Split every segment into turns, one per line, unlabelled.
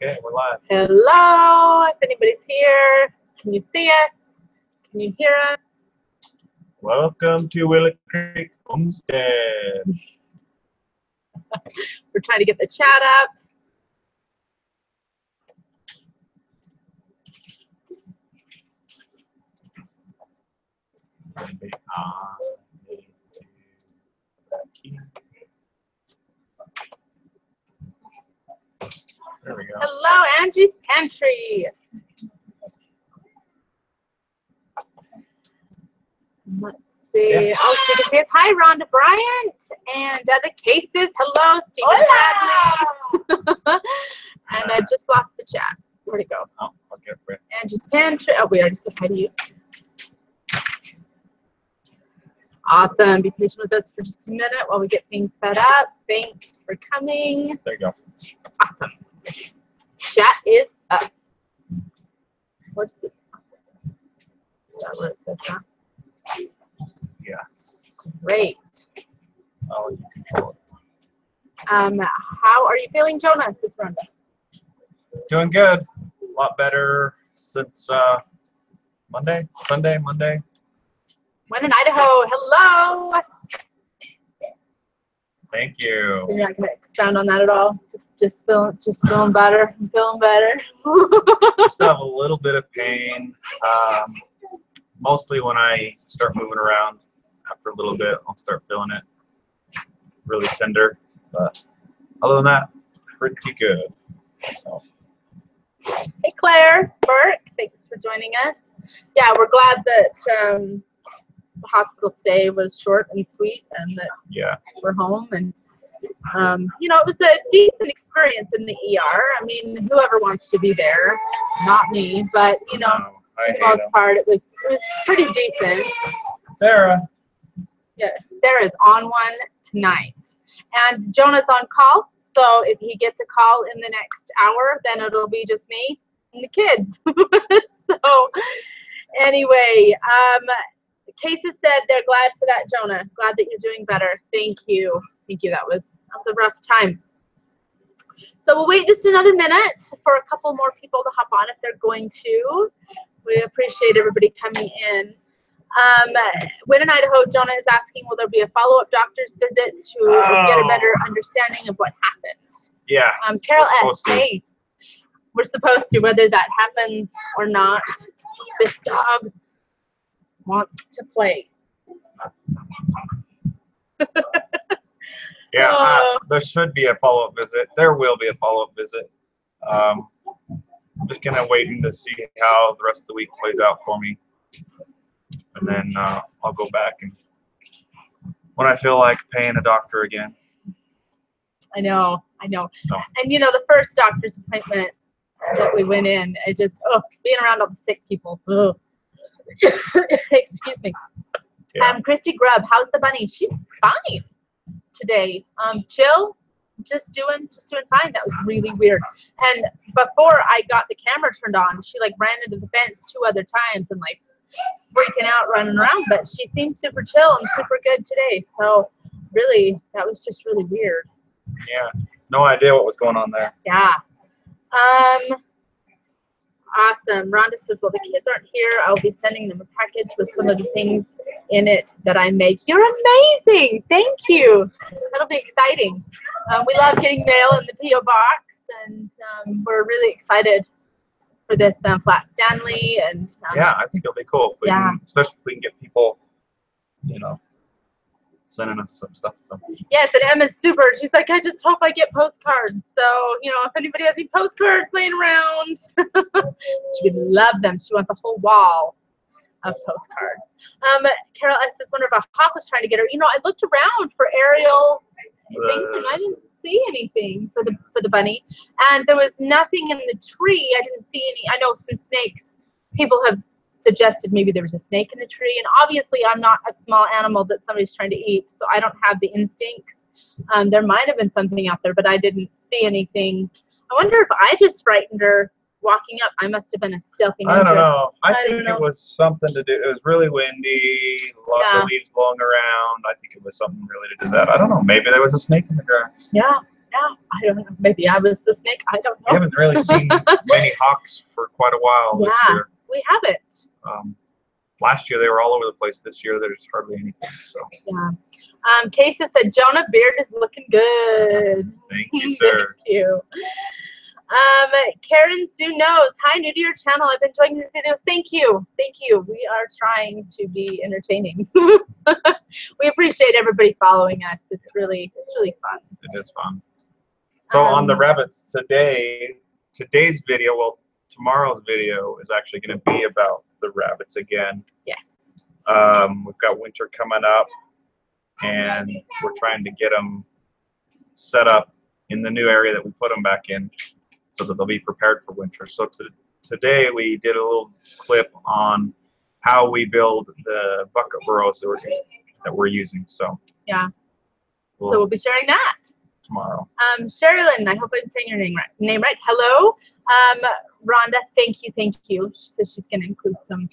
Okay, we're live.
Hello, if anybody's here, can you see us? Can you hear us?
Welcome to Willow Creek Homestead.
We're trying to get the chat up.
There we go.
Hello, Angie's Pantry. Let's see.
Yeah.
Oh, so you can see us. Hi, Rhonda Bryant. And the cases. Hello, Stephen Bradley. And I just lost the chat. Where'd it go?
Oh, okay.
Angie's Pantry. Oh, we already said hi to you. Awesome. Be patient with us for just a minute while we get things set up. Thanks for coming.
There you go.
Awesome. Chat is up. What's it? Is that what it says now?
Yes.
Great.
Oh, you control it.
How are you feeling, Jonah? Says Rhonda.
Doing good. A lot better since Monday.
When in Idaho. Hello.
Thank you.
So you're not going to expound on that at all. Just feeling better. I'm feeling better.
I still have a little bit of pain. Mostly when I start moving around. After a little bit, I'll start feeling it really tender. But other than that, pretty good. So.
Hey, Claire Burke. Thanks for joining us. Yeah, we're glad that the hospital stay was short and sweet, and that we're home. And you know, it was a decent experience in the ER. I mean, whoever wants to be there, not me, but you know, for the most part, it was pretty decent.
Sarah.
Yeah, Sarah's on one tonight, and Jonah's on call. So if he gets a call in the next hour, then it'll be just me and the kids. So anyway, Casey said they're glad for that, Jonah. Glad that you're doing better. Thank you. Thank you. That was a rough time. So we'll wait just another minute for a couple more people to hop on if they're going to. We appreciate everybody coming in. When in Idaho, Jonah is asking, will there be a follow-up doctor's visit to get a better understanding of what happened?
Yeah.
Carol S. Hey, we're supposed to, whether that happens or not. This dog wants to play.
Yeah, there should be a follow-up visit. There will be a follow-up visit. I'm just kind of waiting to see how the rest of the week plays out for me. And then I'll go back and when I feel like paying a doctor again.
I know.
So.
And you know, the first doctor's appointment that we went in, it just, being around all the sick people. Excuse me.
Yeah.
Christy Grubb, how's the bunny? She's fine today. Chill, just doing fine. That was really weird. And before I got the camera turned on, she like ran into the fence 2 other times and like freaking out, running around. But she seemed super chill and super good today. So really, that was just really weird.
Yeah, no idea what was going on there.
Yeah. Awesome. Rhonda says, well, the kids aren't here. I'll be sending them a package with some of the things in it that I make. You're amazing. Thank you. That'll be exciting. We love getting mail in the P.O. box, and we're really excited for this Flat Stanley. And
yeah, I think it'll be cool. If we can, especially if we can get people, you know, sending us some stuff. So.
Yes, and Emma's super. She's like, I just hope I get postcards. So, you know, if anybody has any postcards laying around, she would love them. She wants a whole wall of postcards. Carol S. says, wonder if a hawk was trying to get her. You know, I looked around for aerial things and I didn't see anything for the bunny. And there was nothing in the tree. I didn't see any. I know some snakes. People have suggested maybe there was a snake in the tree, and obviously I'm not a small animal that somebody's trying to eat, so I don't have the instincts. There might have been something out there, but I didn't see anything. I wonder if I just frightened her walking up. I must have been a stealthy ninja.
I don't know. I think it was something to do. It was really windy, lots of leaves blowing around. I think it was something related to that. I don't know. Maybe there was a snake in the grass.
Yeah, Yeah, I don't know. Maybe I was the snake. I don't know.
We haven't really seen many hawks for quite a while this year.
We haven't.
Last year they were all over the place. This year there's hardly anything. So
yeah. Casey said, Jonah, beard is looking good.
Thank you, sir.
Thank you. Karen Sue knows. Hi, new to your channel. I've been enjoying your videos. Thank you. Thank you. We are trying to be entertaining. We appreciate everybody following us. It's really fun.
It is fun. So on the rabbits today's video, well, tomorrow's video is actually going to be about the rabbits again.
Yes.
We've got winter coming up, and we're trying to get them set up in the new area that we put them back in, so that they'll be prepared for winter. So today we did a little clip on how we build the bucket burrows that we're using. So
yeah, so we'll be sharing that
tomorrow.
Sherilyn, I hope I'm saying your name right. Hello, Rhonda. Thank you. She says she's going to include some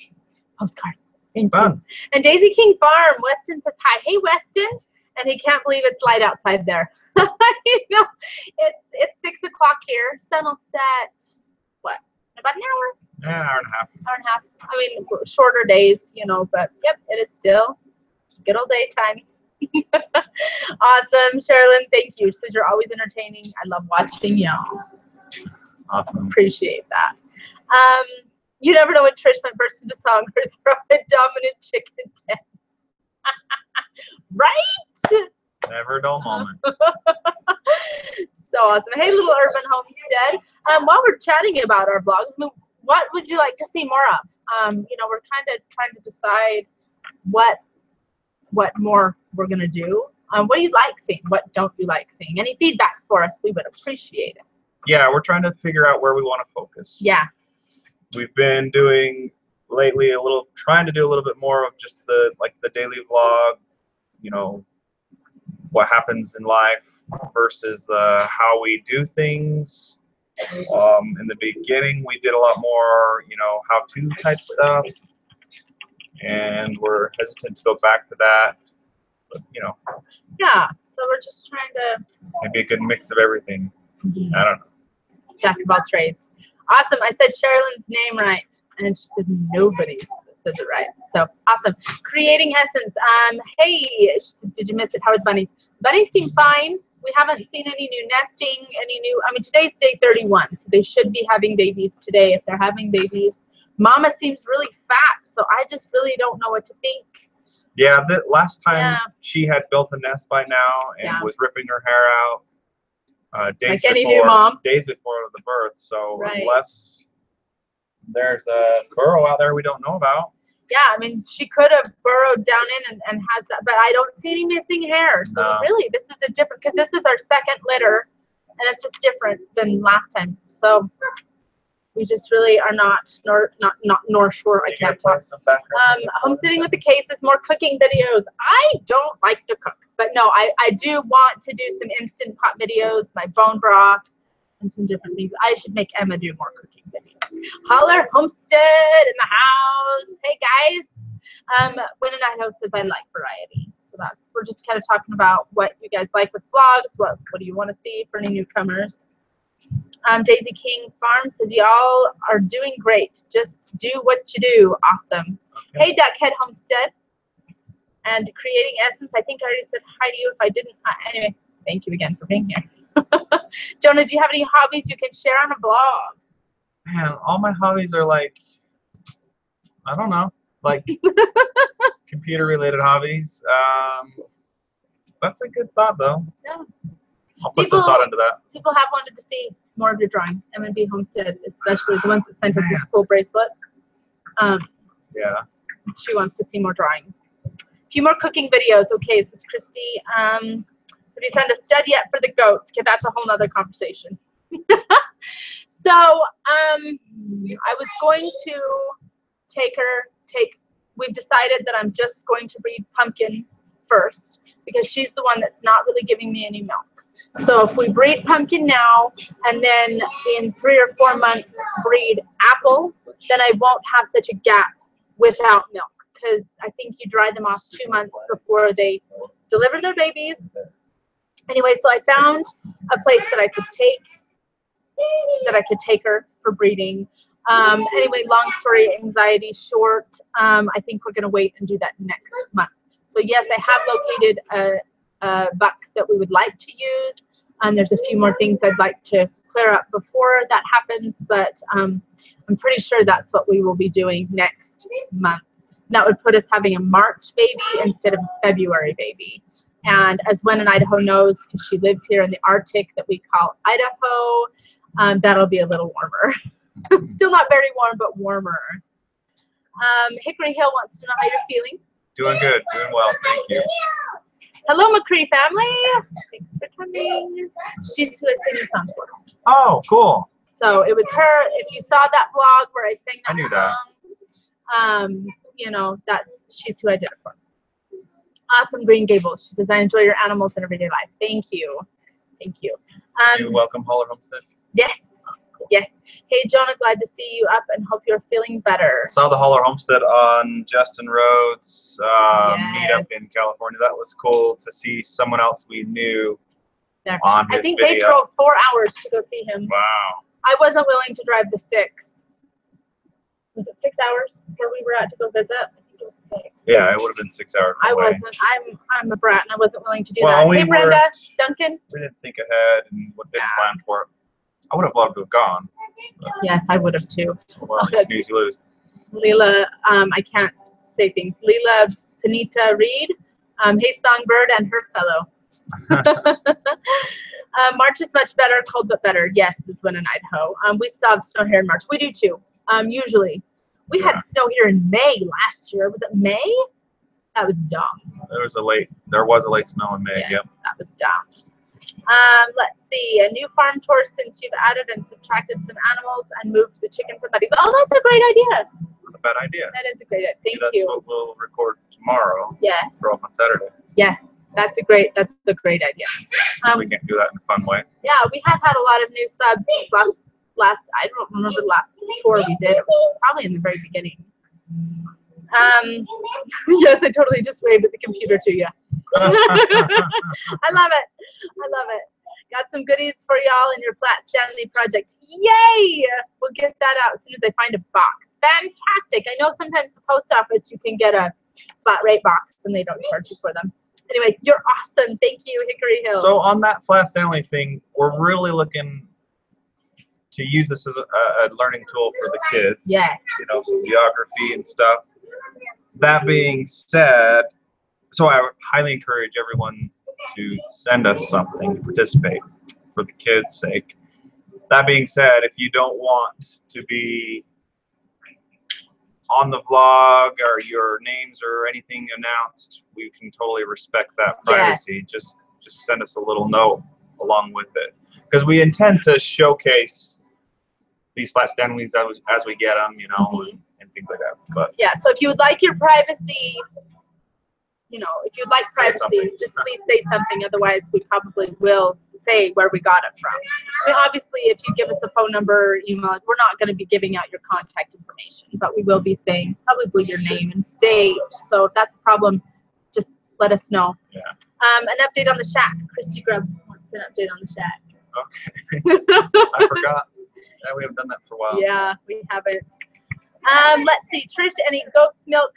postcards. Thank you. And Daisy King Farm, Weston says hi. Hey, Weston. And he can't believe it's light outside there. You know, it's 6 o'clock here. Sun will set, what, about an hour?
Yeah, hour and a half.
Hour and a half. I mean, shorter days, you know, but yep, it is still good old daytime. Awesome, Sherilyn. Thank you. She says you're always entertaining. I love watching y'all.
Awesome.
Appreciate that. You never know when Trish might burst into song or throw a dominant chicken dance. Right?
Never a dull moment.
So awesome. Hey, little urban homestead. While we're chatting about our vlogs, I mean, what would you like to see more of? You know, we're kind of trying to decide what more we're gonna do. What do you like seeing? What don't you like seeing? Any feedback for us? We would appreciate it.
Yeah, we're trying to figure out where we want to focus.
Yeah.
We've been doing lately trying to do a little bit more of just the daily vlog, you know, what happens in life versus how we do things. In the beginning, we did a lot more, you know, how-to type stuff, and we're hesitant to go back to that. But, you know.
Yeah, so we're just trying to.
Maybe a good mix of everything. I don't know.
Jack of all trades. Awesome. I said Sherilyn's name right, and she says nobody says it right. So awesome. Creating Essence. Hey, she says, did you miss it? How are the bunnies? Bunnies seem fine. We haven't seen any new nesting, I mean, today's day 31, so they should be having babies today if they're having babies. Mama seems really fat, so I just really don't know what to think.
Yeah, the last time she had built a nest by now and was ripping her hair out. Days before the birth, so unless there's a burrow out there we don't know about.
Yeah, I mean, she could have burrowed down in and has that, but I don't see any missing hair. So really, this is a different, because this is our second litter, and it's just different than last time. So we just really are not sure. I can't talk. Homesteading with the cases, more cooking videos. I don't like to cook, but no, I do want to do some Instant Pot videos, my bone broth, and some different things. I should make Emma do more cooking videos. Holler Homestead in the house. Hey guys. When and I says I like variety. So we're just kind of talking about what you guys like with vlogs. What do you want to see for any newcomers? Daisy King Farm says y'all are doing great. Just do what you do. Awesome. Okay. Hey Duckhead Homestead. And Creating Essence. I think I already said hi to you. If I didn't, anyway, thank you again for being here. Jonah, do you have any hobbies you can share on a blog?
Man, all my hobbies are like, I don't know, like computer-related hobbies. That's a good thought, though. Yeah. I'll put some thought into that.
People have wanted to see more of your drawing. M&B Homestead, especially the ones that sent us these cool bracelets.
Yeah.
She wants to see more drawing. A few more cooking videos. Okay, this is Christy. Have you found a stud yet for the goats? Okay, that's a whole nother conversation. So, I was going to we've decided that I'm just going to breed Pumpkin first because she's the one that's not really giving me any milk. So if we breed Pumpkin now and then in 3 or 4 months breed Apple, then I won't have such a gap without milk because I think you dry them off 2 months before they deliver their babies. Anyway, so I found a place that I could take her for breeding. Anyway, long story, anxiety short. I think we're going to wait and do that next month. So yes, I have located a buck that we would like to use. There's a few more things I'd like to clear up before that happens, but I'm pretty sure that's what we will be doing next month. That would put us having a March baby instead of a February baby. And as Wen in Idaho knows, because she lives here in the Arctic that we call Idaho, that'll be a little warmer. Still not very warm, but warmer. Hickory Hill wants to know how you're feeling.
Doing good, doing well, thank you.
Hello, McCree family. Thanks for coming. She's who I sang the song for.
Oh, cool.
So it was her. If you saw that vlog where I sang that song, you know, she's who I did it for. Awesome Green Gables. She says, I enjoy your animals in everyday life. Thank you. Thank you.
You're welcome, Holler Homestead.
Yes. Yes. Hey, Jonah, glad to see you up and hope you're feeling better.
Saw the Holler Homestead on Justin Rhodes' meetup in California. That was cool to see someone else we knew on his
I think
video.
they drove 4 hours to go see him.
Wow.
I wasn't willing to drive the 6. Was it 6 hours where we were at to go visit? I think it was 6.
Yeah, it would have been 6 hours away.
I wasn't. I'm a brat, and I wasn't willing to do
Well,
that. Hey, Brenda, Duncan.
We didn't think ahead and didn't plan for it. I would have loved to have gone.
Yes, I would have too.
Well, you snooze, you lose.
Leela, I can't say things. Leela Panita Reed. Hey, Songbird and her fellow. March is much better, cold but better. Yes, is when in Idaho. We still have snow here in March. We do too. Usually. We had snow here in May last year. Was it May? That was dumb.
There was a late snow in May.
Yes,
yep.
That was dumb. Let's see. A new farm tour since you've added and subtracted some animals and moved the chickens and buddies. Oh, that's a great idea.
Not a bad idea.
That is a great idea. Thank
That's
you.
what we'll record tomorrow.
Yes.
For on Saturday.
Yes. That's a great idea.
So we can do that in a fun way.
Yeah, we have had a lot of new subs since last I don't remember the last tour we did. It was probably in the very beginning. Yes, I totally just waved at the computer to you. I love it. I love it. Got some goodies for y'all in your Flat Stanley project. Yay! We'll get that out as soon as I find a box. Fantastic. I know sometimes the post office you can get a flat rate box and they don't charge you for them. Anyway, you're awesome. Thank you, Hickory Hill.
So on that Flat Stanley thing, we're really looking to use this as a learning tool for the kids.
Yes.
You know, some geography and stuff. That being said, so I would highly encourage everyone to send us something to participate for the kids' sake. That being said, if you don't want to be on the vlog or your names or anything announced, we can totally respect that privacy. Yes. Just send us a little note along with it, because we intend to showcase these Flat Stanleys as we get them, you know, and things like that. But
yeah, so if you would like your privacy, you know, if you'd like privacy, just please say something. Otherwise, we probably will say where we got it from. I mean, obviously, if you give us a phone number, email, we're not going to be giving out your contact information, but we will be saying probably your name and state. So if that's a problem, just let us know.
Yeah.
An update on the shack. Christy Grubb wants an update on the shack.
Okay. I forgot. Yeah, we haven't done that for a while.
Yeah, we haven't. Let's see. Trish, any goat's milk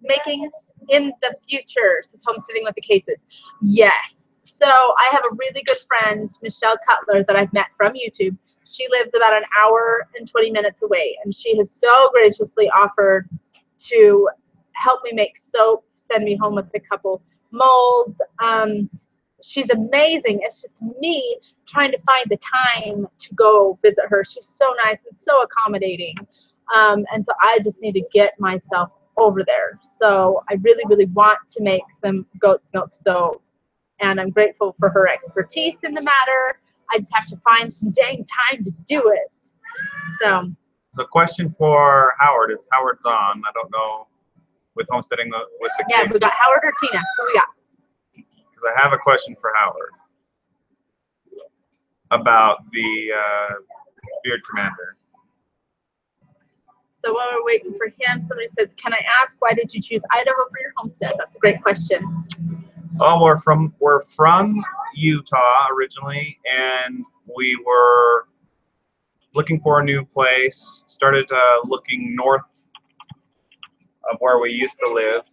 making in the future? Says Homesteading with the Cases. Yes. So I have a really good friend, Michelle Cutler, that I've met from YouTube. She lives about an hour and 20 minutes away, and she has so graciously offered to help me make soap, send me home with a couple molds. She's amazing. It's just me trying to find the time to go visit her. She's so nice and so accommodating. And so I just need to get myself over there. So I really, really want to make some goat's milk soap. And I'm grateful for her expertise in the matter. I just have to find some dang time to do it. So
the question for Howard, if Howard's on, I don't know, with Homesteading with the
yeah,
Cases.
we got Howard or Tina. Who we got?
Because I have a question for Howard about the Beard Commander.
So while we're waiting for him, somebody says, can I ask, why did you choose Idaho for your homestead? That's a great question.
Oh, we're from Utah originally, and we were looking for a new place. Started looking north of where we used to live.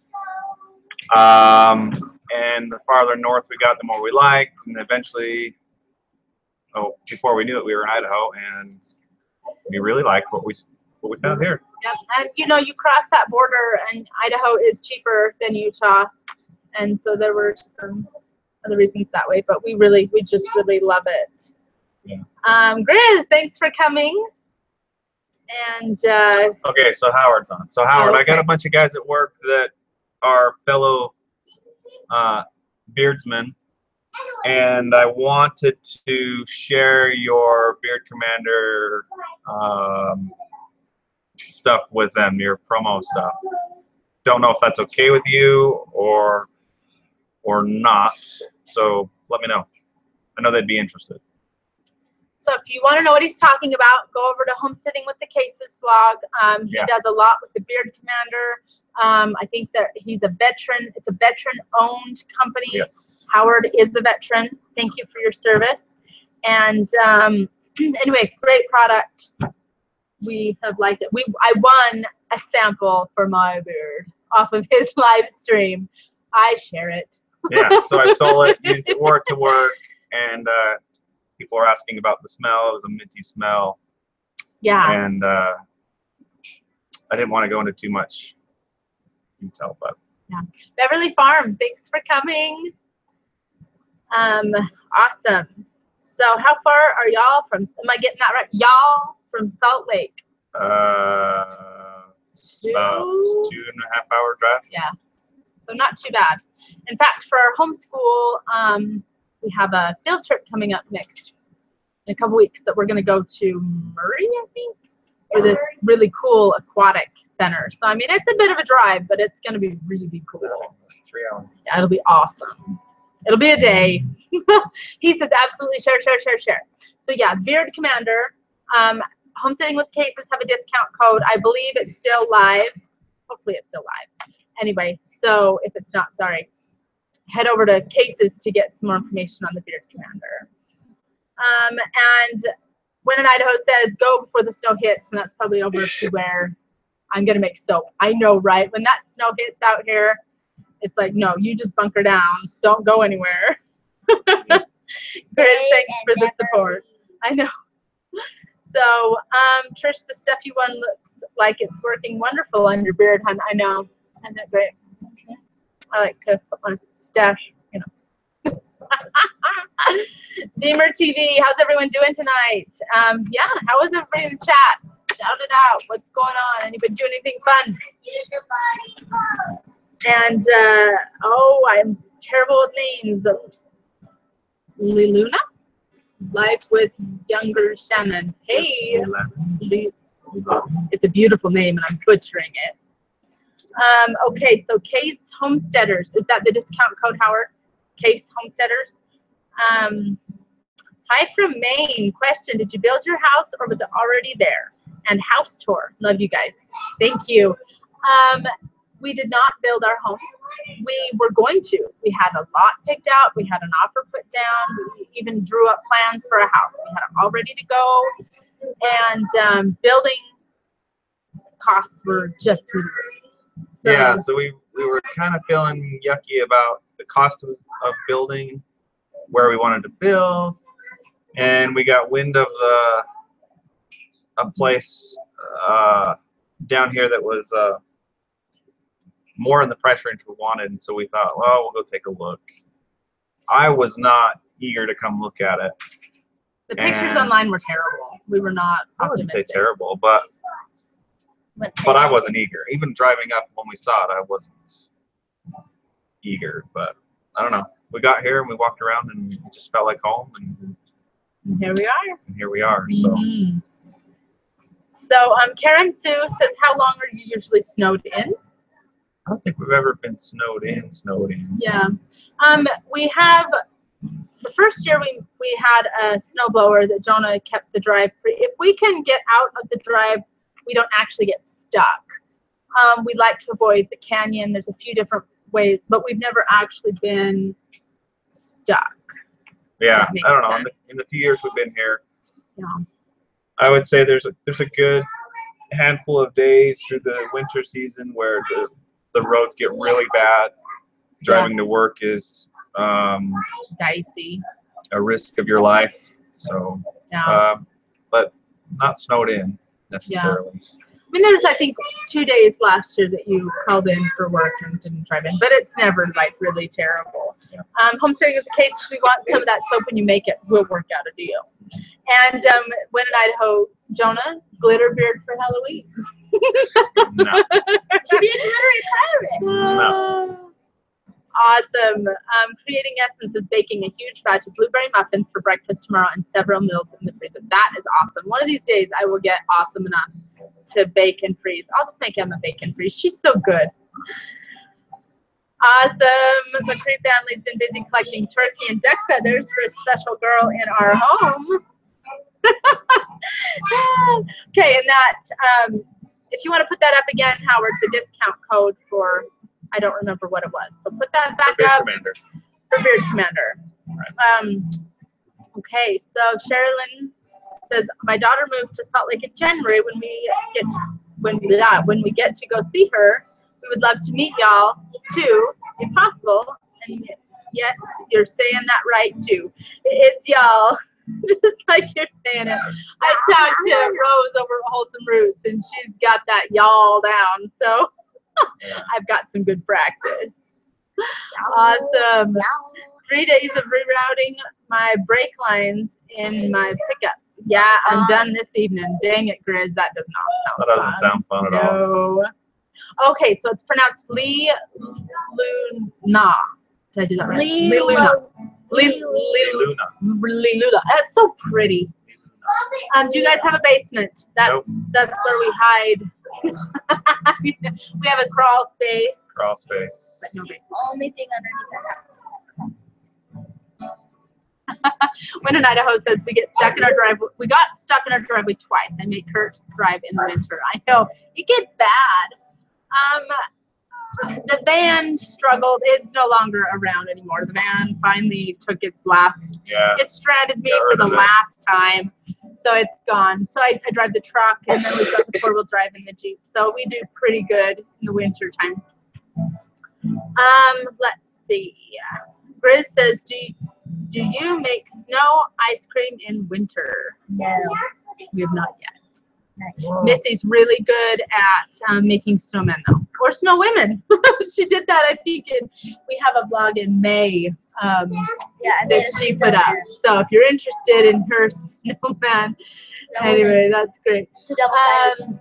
And the farther north we got, the more we liked, and eventually, before we knew it, we were in Idaho, and we really liked what we found here.
Yep, and you know, you cross that border, and Idaho is cheaper than Utah, and so there were some other reasons that way, but we just really love it.
Yeah.
Grizz, thanks for coming. And
okay, so Howard's on. So Howard,
okay.
I got a bunch of guys at work that are fellow beardsmen, and I wanted to share your Beard Commander stuff with them, your promo stuff. Don't know if that's okay with you or not, so let me know. I know they'd be interested.
So if you want to know what he's talking about, go over to Homesteading with the Cases vlog. He does a lot with the Beard Commander. I think that he's a veteran. It's a veteran-owned company.
Yes.
Howard is a veteran. Thank you for your service. And anyway, great product. We have liked it. I won a sample for my beard off of his live stream. I share it.
Yeah, so I stole it, used it, wore it to work, and people were asking about the smell. It was a minty smell.
Yeah.
And I didn't want to go into too much detail, but
yeah. Beverly Farm, thanks for coming. Awesome. So how far are y'all from? Am I getting that right? Y'all from Salt Lake.
About 2.5 hour drive.
Yeah. So not too bad. In fact, for our homeschool, we have a field trip coming up in a couple weeks that we're going to go to Murray, I think, for this really cool aquatic center. So, I mean, it's a bit of a drive, but it's going to be really cool.
3 hours.
Yeah, it'll be awesome. It'll be a day. He says, absolutely, share. So, yeah, Beard Commander, Homesteading with Cases have a discount code. I believe it's still live. Hopefully it's still live. Anyway, so if it's not, sorry. Head over to Cases to get some more information on the Beard Commander. And when in Idaho says go before the snow hits, and that's probably over to where I'm going to make soap. I know, right? When that snow hits out here, it's like, no, you just bunker down. Don't go anywhere. Chris, thanks for the support. I know. So, Trish, the stuff you won looks like it's working wonderful on your beard, hon. I know. Isn't that great? I like to put my stash, you know. Beamer TV, how's everyone doing tonight? Yeah, how is everybody in the chat? Shout it out. What's going on? Anybody doing anything fun? And, oh, I'm terrible with names. Liluna? Life with Younger Shannon. Hey. It's a beautiful name, and I'm butchering it. Okay, so Case Homesteaders. Is that the discount code, Howard? Case Homesteaders. Hi from Maine. Question, did you build your house or was it already there? And house tour. Love you guys. Thank you. We did not build our home. We were going to. We had a lot picked out. We had an offer put down. We even drew up plans for a house. We had it all ready to go. And building costs were just through the roof. So,
yeah, so we were kind of feeling yucky about the cost of building, where we wanted to build, and we got wind of a place down here that was more in the price range we wanted, and so we thought, well, we'll go take a look. I was not eager to come look at it.
The pictures online were terrible. We were not optimistic.
I wouldn't say terrible, but I wasn't eager. Even driving up when we saw it, I wasn't eager. But I don't know. We got here and we walked around and it just felt like home. And
here we are.
And here we are. So.
Mm-hmm. So Karen Sue says, how long are you usually snowed in?
I don't think we've ever been snowed in.
Yeah. We have, the first year we had a snowblower that Jonah kept the drive free. If we can get out of the drive, we don't actually get stuck. We like to avoid the canyon. There's a few different ways, but we've never actually been stuck.
Yeah,
That
I don't know.
makes
In the few years we've been here,
Yeah.
I would say there's a good handful of days through the winter season where the roads get really bad. Driving to work is
Dicey.
a risk of your life. So, but not snowed in necessarily.
I mean, there's, I think, 2 days last year that you called in for work and didn't drive in, but it's never, like, really terrible.
Yeah.
Homesteading is the case. If we want some of that soap when you make it, we'll work out a deal. And when in Idaho, Jonah, glitter beard for Halloween.
No.
Should be a glittery pirate.
No.
Awesome. Creating Essence is baking a huge batch of blueberry muffins for breakfast tomorrow and several meals in the freezer. That is awesome. One of these days I will get awesome enough to bake and freeze. I'll just make Emma bake and freeze. She's so good. Awesome. The McCree family's been busy collecting turkey and duck feathers for a special girl in our home. Okay, and that, if you want to put that up again, Howard, the discount code for, I don't remember what it was. So put that back up.
Commander.
For Beard Commander.
Right.
Okay, so Sherilyn says, my daughter moved to Salt Lake in January. When we get to go see her, we would love to meet y'all too, if possible. And yes, you're saying that right too. It's y'all, just like you're saying it. I talked to Rose over at Wholesome Roots, and she's got that y'all down. So I've got some good practice. Awesome. 3 days of rerouting my brake lines in my pickup. Yeah, I'm done this evening. Dang it, Grizz. That does not sound fun.
That doesn't sound fun at all.
No. Okay, so it's pronounced Lee Luna. Did I do that right? Lee Luna. Lee Luna. That's so pretty. Do you guys have a basement? That's where we hide. We have a crawl space.
Crawl space.
But no basement.
Only thing underneath the house.
When in Idaho says we get stuck in our driveway. We got stuck in our driveway twice. I made Kurt drive in the winter. I know it gets bad. The van struggled. It's no longer around anymore. The van finally took its last.
Yeah.
It stranded me for the last time, so it's gone. So I drive the truck, and then we've got the 4-wheel drive and the Jeep. So we do pretty good in the winter time. Let's see. Grizz says, do you make snow ice cream in winter?
No.
We have not yet.
Nice.
Missy's really good at making snowmen, though, or snow women. She did that, I think, we have a vlog in May that she put up. So if you're interested in her snowman, anyway, that's great.
It's a double-sided.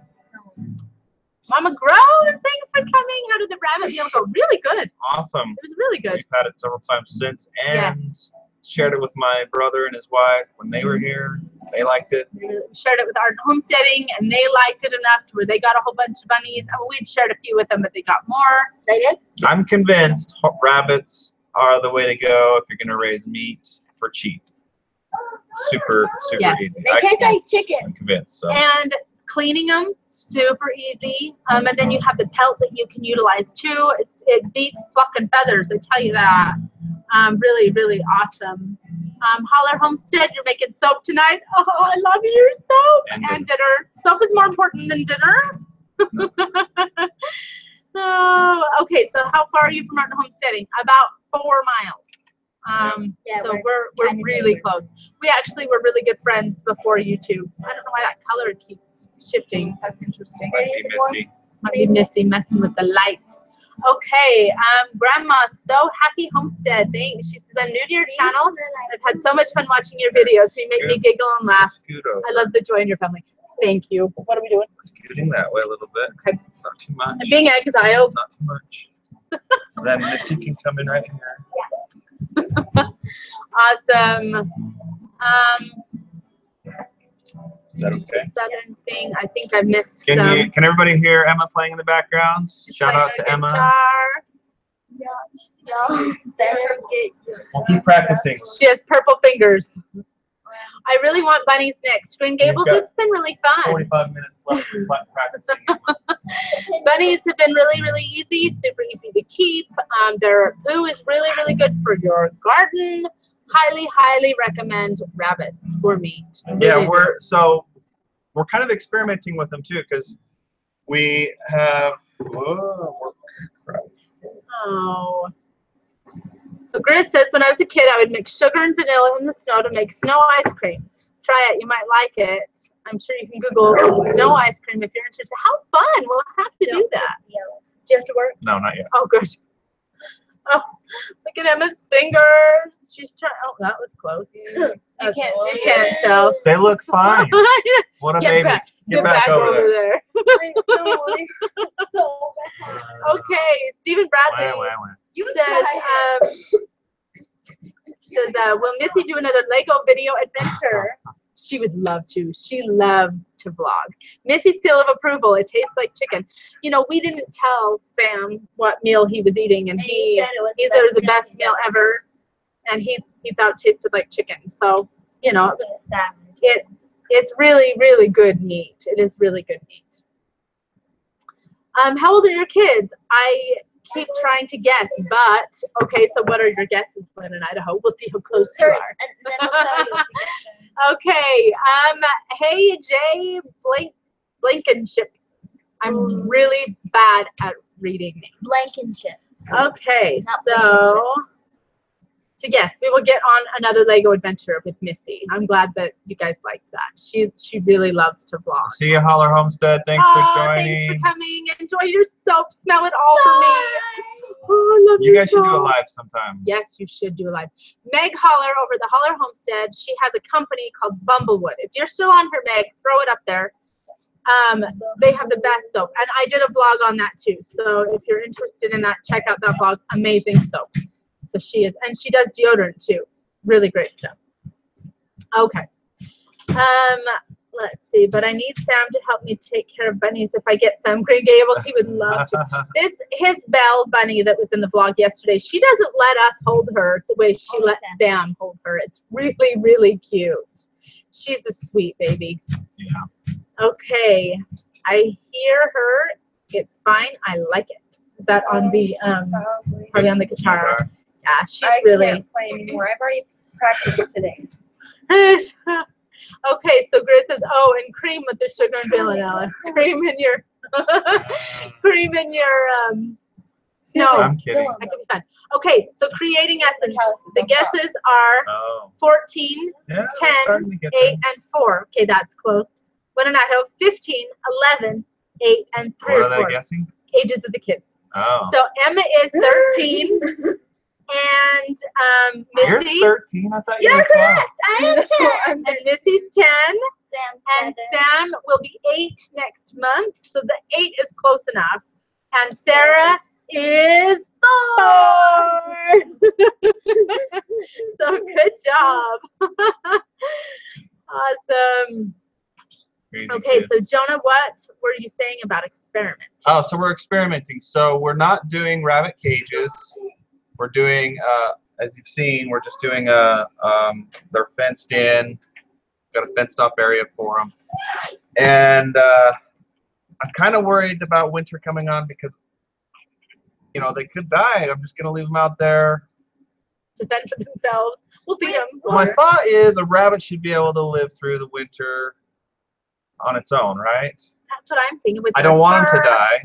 Mama Grows, thanks for coming. How did the rabbit meal go? Really good.
Awesome.
It was really good.
We've had it several times since, and shared it with my brother and his wife when they were here. They liked it.
We shared it with our homesteading, and they liked it enough to where they got a whole bunch of bunnies. I mean, we'd shared a few with them, but they got more.
They did?
I'm convinced rabbits are the way to go if you're going to raise meat for cheap. Super easy.
They taste like chicken.
I'm convinced. So.
And cleaning them, super easy. And then you have the pelt that you can utilize too. It beats plucking feathers, I tell you that. Really, really awesome. Holler Homestead, you're making soap tonight. Oh, I love your soap. And dinner. Soap is more important than dinner. Oh, okay, so how far are you from our homesteading? About 4 miles. So we're really close. We actually were really good friends before YouTube. I don't know why that color keeps shifting. That's interesting. Might be Missy messing with the light. Okay, Grandma's so happy Homestead. Thanks. She says, I'm new to your channel. I've had so much fun watching your videos. You make me giggle and laugh. I love the joy in your family. Thank you. What are we doing?
Scooting that way a little bit.
Okay.
Not too much.
I'm being exiled.
Not too much. Then Missy can come in right here.
Awesome.
Is that okay?
Southern thing. I think I missed
Can
some.
Can everybody hear Emma playing in the background? Shout out to Emma.
Y'all better get your
We'll keep practicing.
She has purple fingers. I really want bunnies next. Green Gables,
got
it's been really fun.
45 minutes left of practicing.
Bunnies have been really, really easy, super easy to keep. Their poo is really, really good for your garden. Highly, highly recommend rabbits for meat.
Yeah,
Really do.
we're kind of experimenting with them too, because we have.
Oh. So Grizz says, when I was a kid, I would mix sugar and vanilla in the snow to make snow ice cream. Try it. You might like it. I'm sure you can Google snow ice cream if you're interested. How fun. We'll have to do that. Do you have to work?
No, not yet.
Oh, good. Oh, look at Emma's fingers. She's trying. Oh, that was close. You can't tell.
They look fine. What a baby. Get back over there.
Okay, Stephen Bradley says, will Missy do another Lego video adventure? She would love to. She loves to vlog. Missy's seal of approval. It tastes like chicken. You know, we didn't tell Sam what meal he was eating, and he said it was the best meal ever, and he thought it tasted like chicken. So, you know, it's really, really good meat. It is really good meat. How old are your kids? I keep trying to guess, but okay, so what are your guesses, Glenn in Idaho? We'll see how close you are.
And then we'll tell you.
Okay, hey Jay Blankenship. I'm really bad at reading names.
Blankenship.
Okay,
Not
so yes, we will get on another Lego adventure with Missy. I'm glad that you guys like that. She really loves to vlog.
See you, Holler Homestead. Thanks for joining.
Thanks for coming. Enjoy your soap. Smell it all for me. Oh, I love
You guys should
soap.
do a live sometime.
Yes, you should do a live. Meg Holler over the Holler Homestead. She has a company called Bumblewood. If you're still on her, Meg, throw it up there. They have the best soap, and I did a vlog on that too. So if you're interested in that, check out that vlog. Amazing soap. So she is, and she does deodorant too. Really great stuff. Okay. Let's see, but I need Sam to help me take care of bunnies. If I get some Green Gables, he would love to. His Belle bunny that was in the vlog yesterday, she doesn't let us hold her the way she lets Sam hold her. It's really, really cute. She's a sweet baby.
Yeah.
Okay, I hear her. It's fine. I like it. Is that on the probably on the guitar? Yeah, she's really.
I can't play anymore. I've already practiced today.
Okay, so Grizz says, oh, and cream with the sugar and vanilla. Cream in your snow.
I'm kidding.
That could be fun. Okay, so creating essence. The guesses are 14, 10, 8, and 4. Okay, that's close. One and I have 15, 11, 8, and 3 or 4.
What are they guessing?
Ages of the kids.
Oh.
So Emma is 13. And Missy.
You're 13? I thought you
You're
were 12.
correct. I am 10. And Missy's 10. And
7.
Sam will be 8 next month. So the 8 is close enough. And Sarah is 4. So good job. Awesome.
Crazy
Okay,
kids.
so Jonah, what were you saying about experiment?
Oh, so we're experimenting. So we're not doing rabbit cages. We're doing, as you've seen, we're just doing they're fenced in. Got a fenced off area for them. And I'm kind of worried about winter coming on because, you know, they could die. I'm just going to leave them out there.
To fend for themselves. We'll feed them.
My thought is a rabbit should be able to live through the winter on its own, right?
That's what I'm thinking. With
I don't want them to die,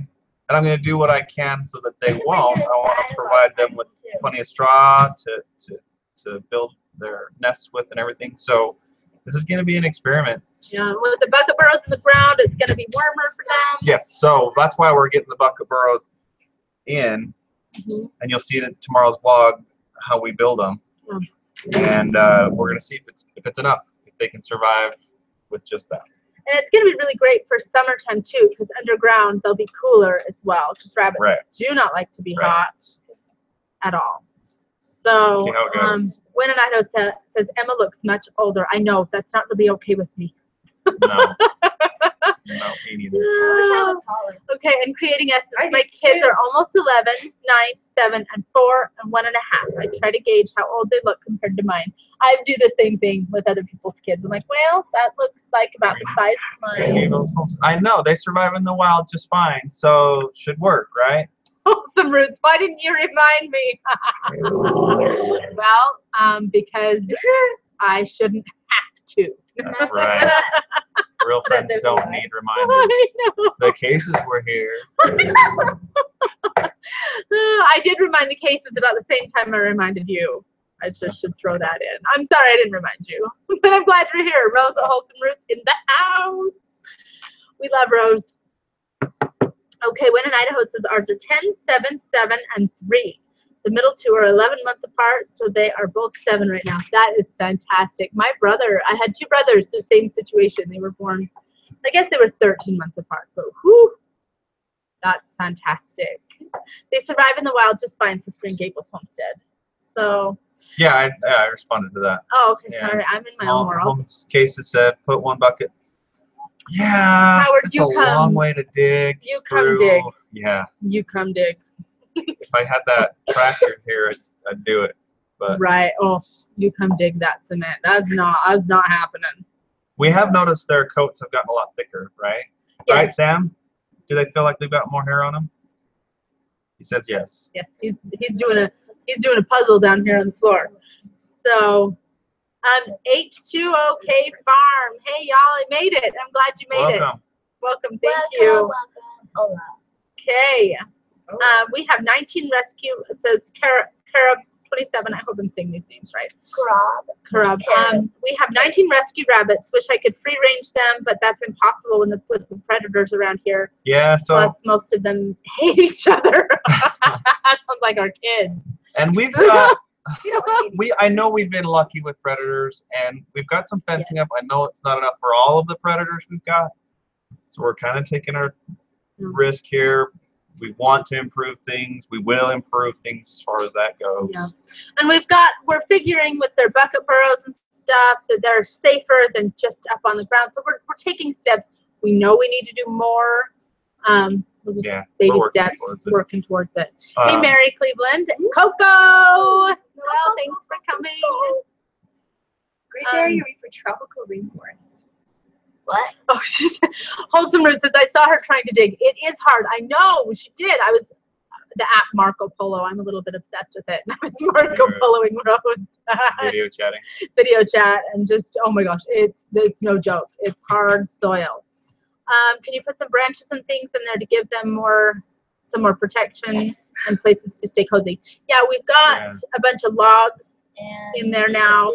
and I'm going to do what I can so that they won't. I want to provide them with plenty of straw to build their nests with and everything. So this is going to be an experiment.
Yeah, with the bucket burrows in the ground, it's going to be warmer for them.
Yes, so that's why we're getting the bucket burrows in, and you'll see it in tomorrow's vlog how we build them. And we're going to see if it's enough, if they can survive with just that.
And it's going to be really great for summertime too, because underground they'll be cooler as well, because rabbits do not like to be hot at all. So
see how it goes.
Win and Idaho says Emma looks much older. I know that's not really okay with me.
No. No, me neither.
I wish I was taller.
Okay, and creating essence.
I
My
did
kids
too.
are almost 11, 9, 7, and 4, and 1.5. I try to gauge how old they look compared to mine. I do the same thing with other people's kids. I'm like, well, that looks like about the size of mine.
I know, they survive in the wild just fine, so should work, right?
Some roots. Why didn't you remind me? Well, because I shouldn't have to.
That's right. Real friends
there's a
don't
lie.
need reminders.
I know.
The cases were here.
I did remind the cases about the same time I reminded you. I just should throw that in. I'm sorry I didn't remind you, but I'm glad you're here. Rose at Wholesome Roots in the house. We love Rose. Okay, Win and Idaho says ours are 10, 7, 7, and 3. The middle two are 11 months apart, so they are both 7 right now. That is fantastic. My brother, I had 2 brothers, the same situation. They were born, I guess they were 13 months apart, but whew, that's fantastic. They survive in the wild just fine, says Green Gables Homestead. So,
Yeah, I responded to that.
oh, okay,
Yeah.
sorry, I'm in my own world.
Home's cases said put 1 bucket. Yeah,
Howard,
it's
you
a
come.
long way to dig.
You come
through.
dig.
Yeah,
You come dig.
if I had that tractor here, I'd do it. But
Right, oh, you come dig that cement. That's not happening.
we have noticed their coats have gotten a lot thicker, right?
Yes.
Right, Sam? Do they feel like they've got more hair on them? He says yes.
Yes, he's doing a puzzle down here on the floor. So, H2OK Farm. Hey y'all, I made it. I'm glad you made it.
Welcome.
Welcome. Thank you.
Welcome. Hola.
Okay. We have 19 rescue. It says Carab 27. I hope I'm saying these names right.
Grab.
Carab. We have 19 rescue rabbits. Wish I could free range them, but that's impossible with the predators around here.
Yeah, so
Plus, most of them hate each other. That sounds like our kids.
and we've got
You know?
I know we've been lucky with predators, and we've got some fencing up. I know it's not enough for all of the predators we've got, so we're kind of taking our risk here. We want to improve things. We will improve things as far as that goes.
Yeah. And we're figuring with their bucket burrows and stuff that they're safer than just up on the ground. So we're taking steps. We know we need to do more. We'll just baby
we're working
steps,
towards it.
working towards it. Hey, Mary Cleveland. Coco! Well, thanks for coming.
Great Barrier Reef for tropical rainforest.
What?
Oh, she's Wholesome Roots says, I saw her trying to dig. It is hard. I know, she did. I was the app Marco Polo. I'm a little bit obsessed with it. And I was Marco Poloing Rose.
Video chatting.
Video chat, and just, oh my gosh, it's no joke. It's hard soil. Can you put some branches and things in there to give them some more protection and places to stay cozy? Yeah, we've got a bunch of logs in there now,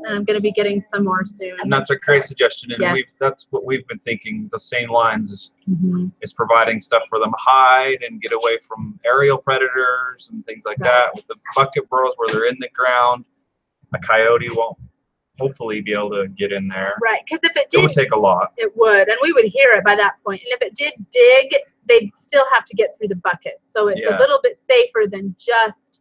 and I'm going to be getting some more soon.
And that's a great suggestion, and
Yes.
that's what we've been thinking. The same lines
Mhm.
is providing stuff for them to hide and get away from aerial predators and things like that. With the bucket burrows where they're in the ground, a coyote won't hopefully be able to get in there.
Right, because if it
It would
did,
take a lot.
it would, and we would hear it by that point. And if it did dig, they'd still have to get through the bucket. So it's a little bit safer than just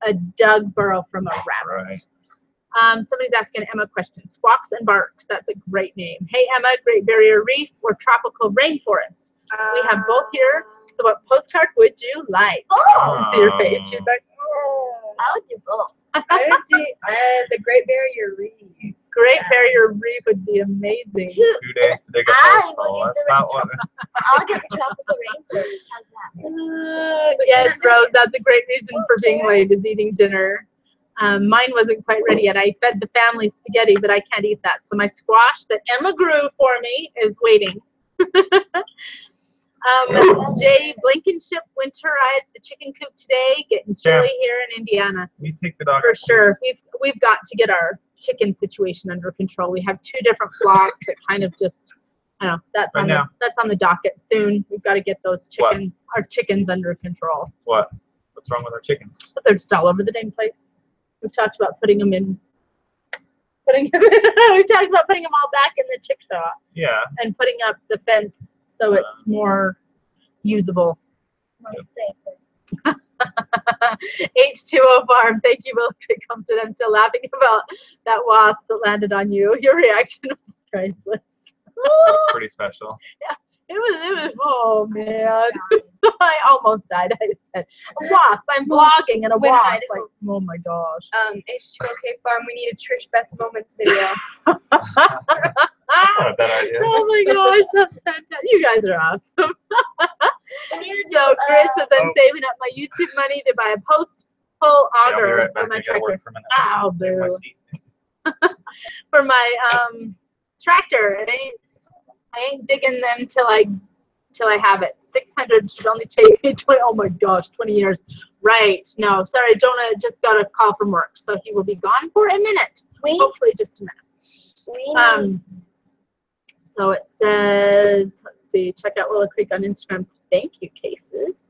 a dug burrow from a rabbit.
Right.
Somebody's asking Emma a question. Squawks and Barks, that's a great name. Hey Emma, Great Barrier Reef or Tropical Rainforest? We have both here. So what postcard would you like?
Oh,
See her face. She's like,
I would do both.
I would do the Great Barrier Reef.
Great Barrier Reef would be amazing.
2 days to dig a
I
posthole.
will
That's
get
not
the
what.
I'll get the tropical rainforest. How's that?
Yes, Rose, that's a great reason for being late, is eating dinner. Mine wasn't quite ready yet. I fed the family spaghetti, but I can't eat that. So my squash that Emma grew for me is waiting. Jay Blankenship winterized the chicken coop today, getting chilly here in Indiana.
We take the dog.
For sure. We've got to get our chicken situation under control. We have 2 different flocks that kind of just, I don't know, that's on the docket soon. We've got to get those chickens, our chickens under control.
What? What's wrong with our chickens?
But they're just all over the dang place. We've talked about putting them we talked about putting them all back in the chick shop.
Yeah.
And putting up the fence so it's more usable.
More safer.
H2O Farm, thank you, Will. I'm still laughing about that wasp that landed on you. Your reaction was priceless.
It's pretty special.
It was, oh man. I almost died. I said, a wasp. I'm vlogging and a
When
wasp.
I
Like, oh my gosh.
H2OK Farm, we need a Trish Best Moments video.
That's not a bad idea.
Oh my gosh, that's fantastic. You guys are awesome.
We need to do,
So Chris says I'm
Oh.
saving up my YouTube money to buy a post-pull
Yeah, I'll be
auger
right
for
back.
my
I gotta
tractor.
work for a minute.
Ow,
Save my
boo.
seat.
For my tractor. I ain't digging them till I have it. 600 should only take me 20. Oh my gosh, 20 years. Right. No, sorry, Jonah just got a call from work, so he will be gone for a minute. Hopefully just a minute. So it says, let's see, check out Willow Creek on Instagram. Thank you, Cases.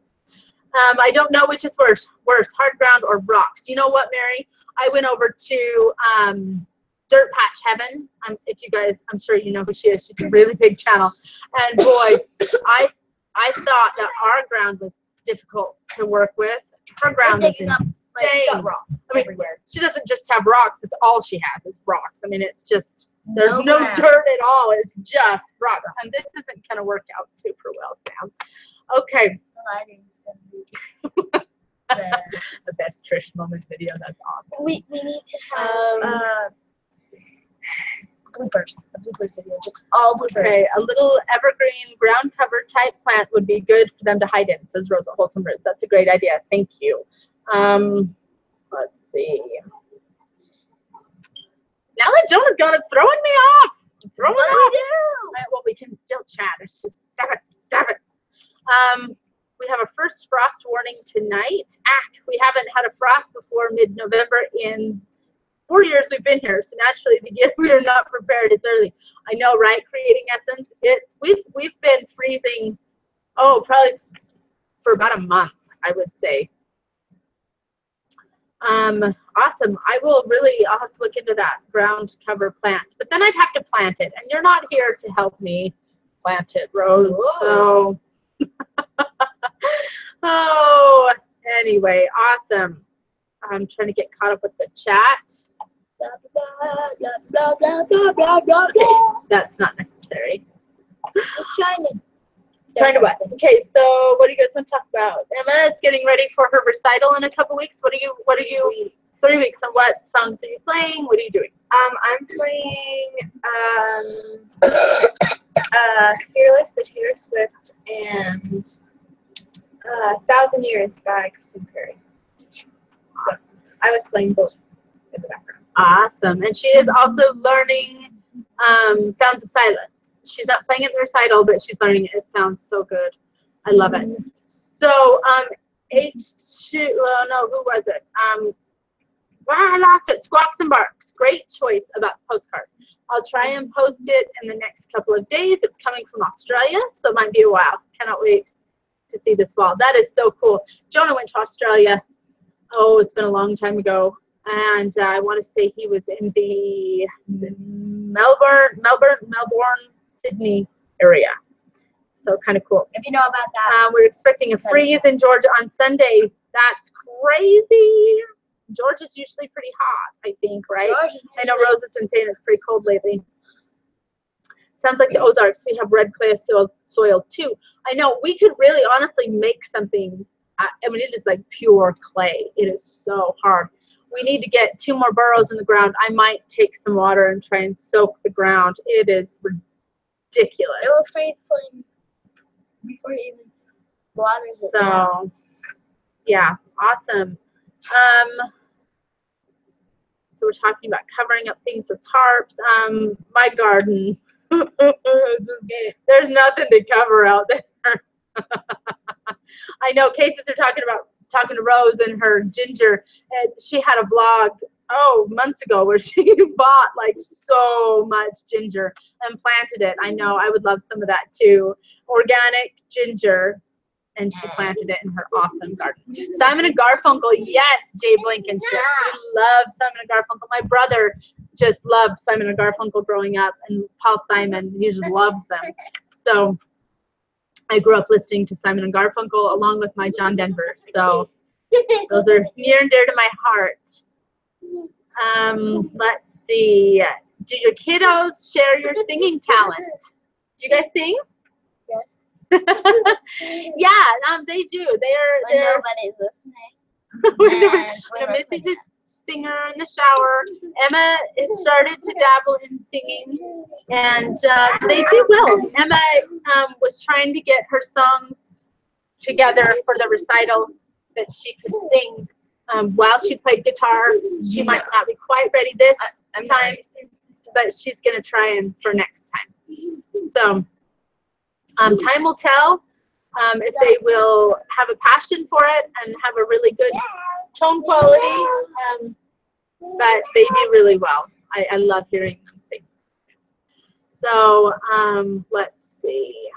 I don't know which is worse, hard ground or rocks. You know what, Mary? I went over to Dirt Patch Heaven. If you guys, I'm sure you know who she is. She's a really big channel. And boy, I thought that our ground was difficult to work with. Her ground is insane.
she's got rocks
I mean,
everywhere.
she doesn't just have rocks. It's all she has is rocks. I mean, it's just, there's no
ground.
dirt at all. It's just rocks. And this isn't going to work out super well, Sam. Okay.
The lighting's gonna be there.
The best Trish moment video. That's awesome.
We need to have bloopers. A bloopers video. Just all bloopers.
Okay, a little evergreen ground cover type plant would be good for them to hide in, says Rosa Wholesome Roots. That's a great idea. Thank you. Let's see. Now that Jonah's gone, it's throwing me off. Throwing me off. Well, we can still chat. It's just stop it. Stop it. We have a first frost warning tonight. We haven't had a frost before mid-November in 4 years we've been here, so naturally we are not prepared. It's early. I know, right? Creating Essence. We've been freezing. Oh, probably for about a month, I would say. Awesome. I'll have to look into that ground cover plant, but then I'd have to plant it, and you're not here to help me plant it, Rose.
Whoa.
So, oh, anyway, awesome. I'm trying to get caught up with the chat.
Blah, blah, blah, blah, blah, blah,
Okay,
blah.
that's not necessary.
Just trying to.
Trying to what? Okay, so what do you guys want to talk about? Emma is getting ready for her recital in a couple weeks. What are you 3 weeks, and what songs are you playing? What are you doing?
I'm playing Fearless by Taylor Swift and 1,000 Years by Kristen Curry. So I was playing both in the background.
Awesome. And she is also learning Sounds of Silence. She's not playing it in the recital, but she's learning it. It sounds so good. I love it. So H2, no, who was it? I lost it. Squawks and Barks. Great choice about the postcard. I'll try and post it in the next couple of days. It's coming from Australia, so it might be a while. Cannot wait to see this wall. That is so cool. Jonah went to Australia. Oh, it's been a long time ago. And I want to say he was in the Melbourne, Sydney area. So kind of cool.
If you know about that.
We're expecting a freeze in Georgia on Sunday. That's crazy. Georgia's usually pretty hot, I think, right? I know Rose has been saying it's pretty cold lately. Sounds like the Ozarks. We have red clay soil too. I know. We could really honestly make something. I mean, it is like pure clay. It is so hard. We need to get 2 more burrows in the ground. I might take some water and try and soak the ground. It is ridiculous.
It will freeze before it even waters it.
So, yeah, awesome. So we're talking about covering up things with tarps. My garden, there's nothing to cover out there. I know cases are talking to Rose and her ginger. And she had a vlog, months ago where she bought like so much ginger and planted it. I know, I would love some of that too. Organic ginger. And she planted it in her awesome garden. Simon and Garfunkel, yes, Jay Blankenship. We love Simon and Garfunkel. My brother just loved Simon and Garfunkel growing up, and Paul Simon, he just loves them. So I grew up listening to Simon and Garfunkel along with my John Denver. So those are near and dear to my heart. Let's see. Do your kiddos share your singing talent? Do you guys sing?
Yes.
Yeah, they do.
When
They're
nobody's listening.
when Missy's a singer in the shower. Emma has started to dabble in singing, and they do well. Emma was trying to get her songs together for the recital that she could sing while she played guitar. She might not be quite ready this time, but she's going to try and for next time. So time will tell if they will have a passion for it and have a really good tone quality, but they do really well. I love hearing them sing. So let's see.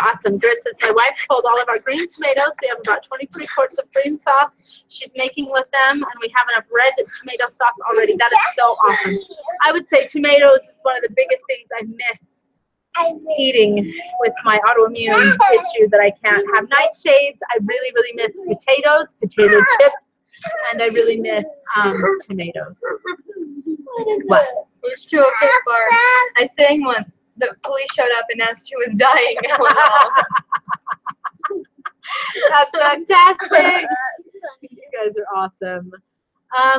Awesome. Gris says, my wife pulled all of our green tomatoes. We have about 23 quarts of green sauce she's making with them, and we have enough red tomato sauce already. That is so awesome. I would say tomatoes is one of the biggest things I miss eating with my autoimmune issue that I can't have nightshades. I really, really miss potatoes, potato chips, and I really miss tomatoes. What?
Let's do a quick bar. I sang once. The police showed up and asked who was dying.
That's fantastic. You guys are awesome.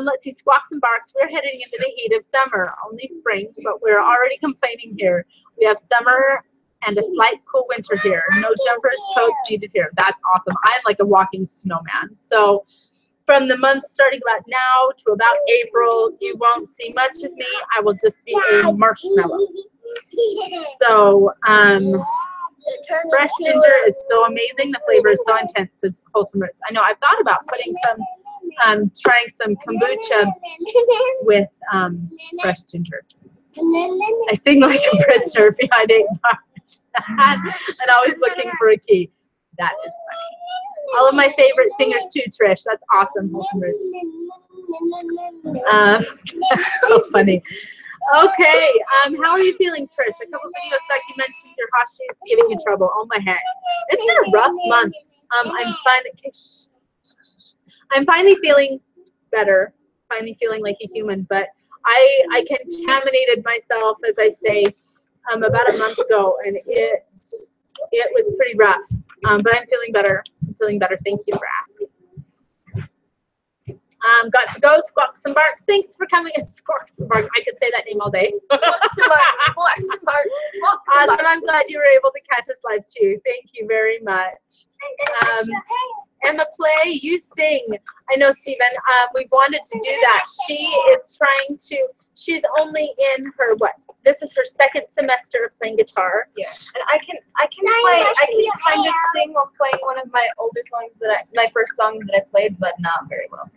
Let's see, squawks and barks. We're heading into the heat of summer. Only spring, but we're already complaining here. We have summer and a slight cool winter here. No jumpers, coats needed here. That's awesome. I'm like a walking snowman. So from the month starting about now to about April, you won't see much of me. I will just be a marshmallow. So fresh ginger is so amazing. The flavor is so intense. It's wholesome roots. I know I've thought about putting some, trying some kombucha with fresh ginger. I sing like a prisoner behind 8 bars and always looking for a key. That is funny. All of my favorite singers too, Trish. That's awesome. Wholesome roots. That's so funny. Okay, how are you feeling, Trish? A couple videos back you mentioned your hot shoes giving you trouble. Oh my heck. It's been a rough month. I'm finally feeling better, finally feeling like a human, but I contaminated myself, as I say, about a month ago, and it was pretty rough. But I'm feeling better. I'm feeling better. Thank you for asking. Got to go. Squawks and barks. Thanks for coming. It's Squawks and barks. I could say that name all day.
Squawks and barks. Squawks and barks.
Awesome. I'm glad you were able to catch us live too. Thank you very much. Emma, play. You sing. I know, Stephen. We wanted to do that. She is trying to. She's only in her what? This is her second semester of playing guitar.
Yeah, and I can play. I can kind of sing while playing one of my older songs my first song that I played, but not very well.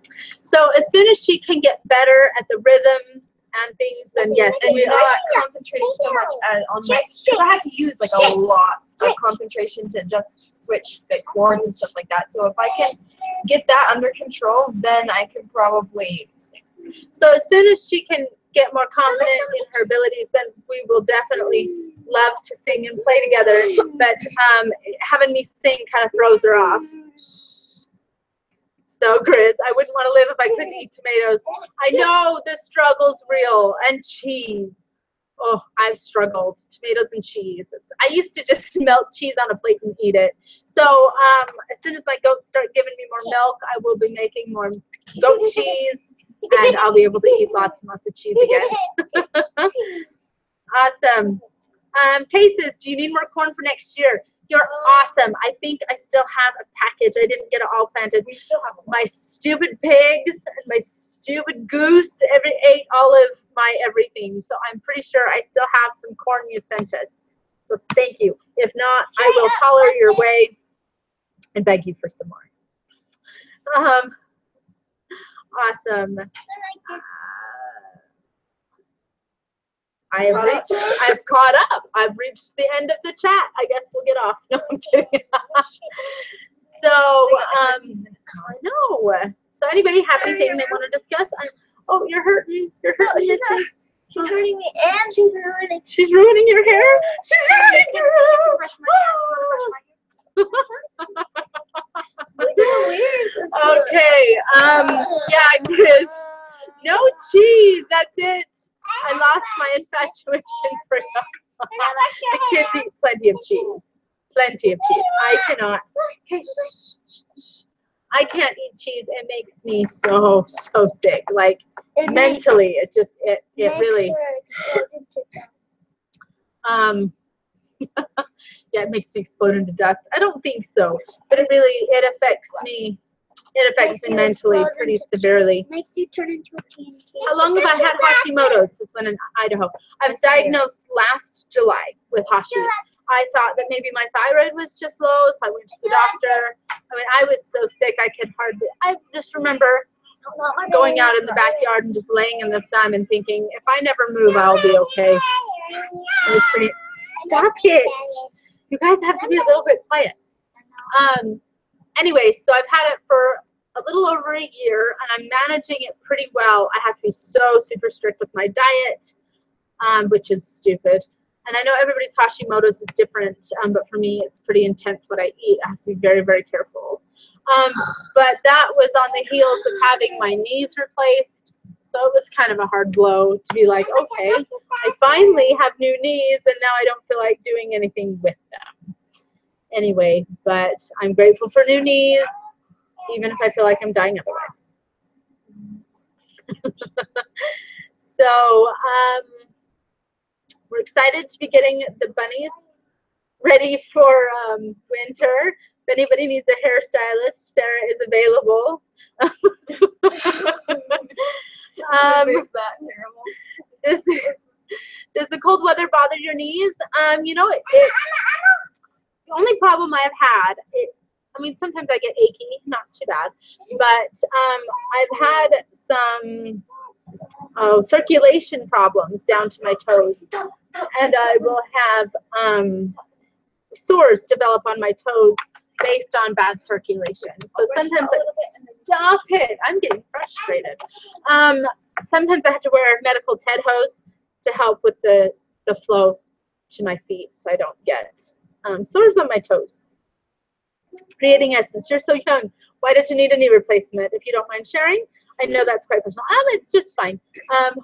So as soon as she can get better at the rhythms and things, then yes.
And you're not concentrating so much on my, because I had to use like a lot of concentration to just switch the chords and stuff like that. So if I can get that under control, then I can probably sing.
So as soon as she can get more confident in her abilities, then we will definitely love to sing and play together. But having me sing kind of throws her off. So, Grizz, I wouldn't want to live if I couldn't eat tomatoes. I know the struggle's real. And cheese. Oh, I've struggled. Tomatoes and cheese. I used to just melt cheese on a plate and eat it. So as soon as my goats start giving me more milk, I will be making more goat cheese. And I'll be able to eat lots and lots of cheese again. Awesome. Cases, do you need more corn for next year? You're awesome. I think I still have a package. I didn't get it all planted. We still have my stupid pigs and my stupid goose ate all of my everything. So I'm pretty sure I still have some corn you sent us. So thank you. If not, I will holler your way and beg you for some more. Awesome. I've caught up. I've reached the end of the chat. I guess we'll get off. No, I'm kidding. So, I know. So anybody have anything they want to discuss? Oh, you're hurting. You're hurting.
No, she's hurting me, and she's ruining.
She's ruining your hair? She's ruining your hair.
Brush my hair.
Okay. Yeah, Chris. No cheese. That's it. I lost my infatuation for The kids eat plenty of cheese. Plenty of cheese. I cannot. Okay, I can't eat cheese. It makes me so sick. Like mentally, it really. Yeah, it makes me explode into dust. I don't think so, but it affects me. It affects me mentally pretty severely.
Makes you turn into a candy.
How long have I had Hashimoto's? This one in Idaho. I was diagnosed last July with Hashi. I thought that maybe my thyroid was just low, so I went to the doctor. I mean, I was so sick I could hardly. I just remember going out in the backyard and just laying in the sun and thinking, if I never move, I'll be okay. It was pretty. Stop it! You guys have to be a little bit quiet. Anyway, so I've had it for a little over a year, and I'm managing it pretty well. I have to be so super strict with my diet, which is stupid. And I know everybody's Hashimoto's is different, but for me, it's pretty intense what I eat. I have to be very, very careful. But that was on the heels of having my knees replaced. So it was kind of a hard blow to be like, okay, I finally have new knees, and now I don't feel like doing anything with them. Anyway, but I'm grateful for new knees, even if I feel like I'm dying otherwise. So we're excited to be getting the bunnies ready for winter. If anybody needs a hairstylist, Sarah is available.
Is that terrible?
Does the cold weather bother your knees? You know, it's the only problem I've had. I mean, sometimes I get achy, not too bad, but I've had some circulation problems down to my toes, and I will have sores develop on my toes based on bad circulation. So sometimes stop it. I'm getting frustrated. Sometimes I have to wear medical TED hose to help with the flow to my feet so I don't get sores on my toes. Creating Essence, you're so young. Why did you need a knee replacement? If you don't mind sharing, I know that's quite personal. It's just fine.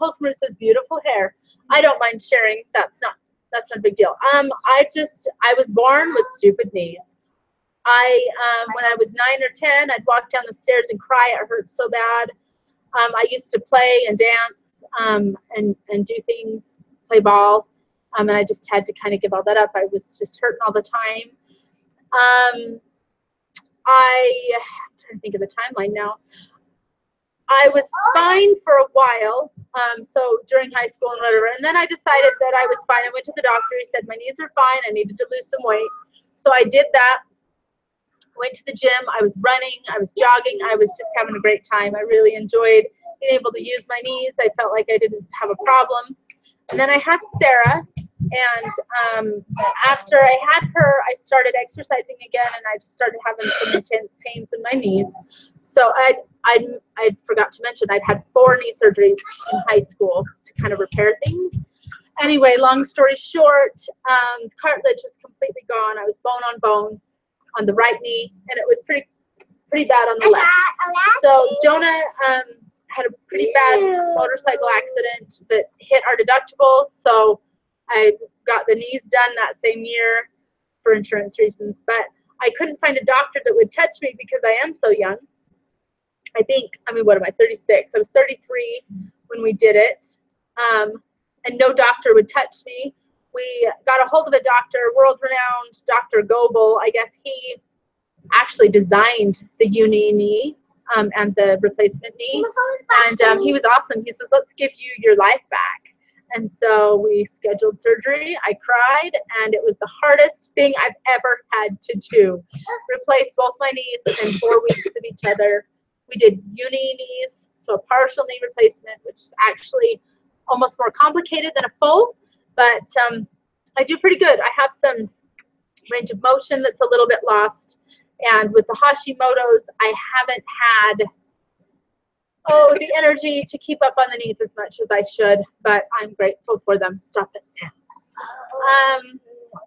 Hostmer says beautiful hair. I don't mind sharing. That's not a big deal. I was born with stupid knees. When I was 9 or 10, I'd walk down the stairs and cry. It hurt so bad. I used to play and dance and do things, play ball, and I just had to kind of give all that up. I was just hurting all the time. I'm trying to think of the timeline now. I was fine for a while, so during high school and whatever, and then I decided that I was fine. I went to the doctor. He said my knees were fine. I needed to lose some weight. So I did that. Went to the gym. I was running. I was jogging. I was just having a great time. I really enjoyed being able to use my knees. I felt like I didn't have a problem. And then I had Sarah, and after I had her, I started exercising again, and I just started having some intense pains in my knees. So I forgot to mention I'd had 4 knee surgeries in high school to kind of repair things. Anyway, long story short, cartilage was completely gone. I was bone on bone on the right knee, and it was pretty bad on the left. So Jonah had a pretty bad motorcycle accident that hit our deductible, so I got the knees done that same year for insurance reasons, but I couldn't find a doctor that would touch me because I am so young. What am I, 36? I was 33 when we did it, and no doctor would touch me. We got a hold of a doctor, world-renowned Dr. Goebel. I guess he actually designed the uni knee and the replacement knee, and he was awesome. He says, let's give you your life back. And so we scheduled surgery. I cried, and it was the hardest thing I've ever had to do. Replace both my knees within 4 weeks of each other. We did uni knees, so a partial knee replacement, which is actually almost more complicated than a full, but I do pretty good. I have some range of motion that's a little bit lost, and with the Hashimoto's, I haven't had the energy to keep up on the knees as much as I should, but I'm grateful for them. Stop it, Sam.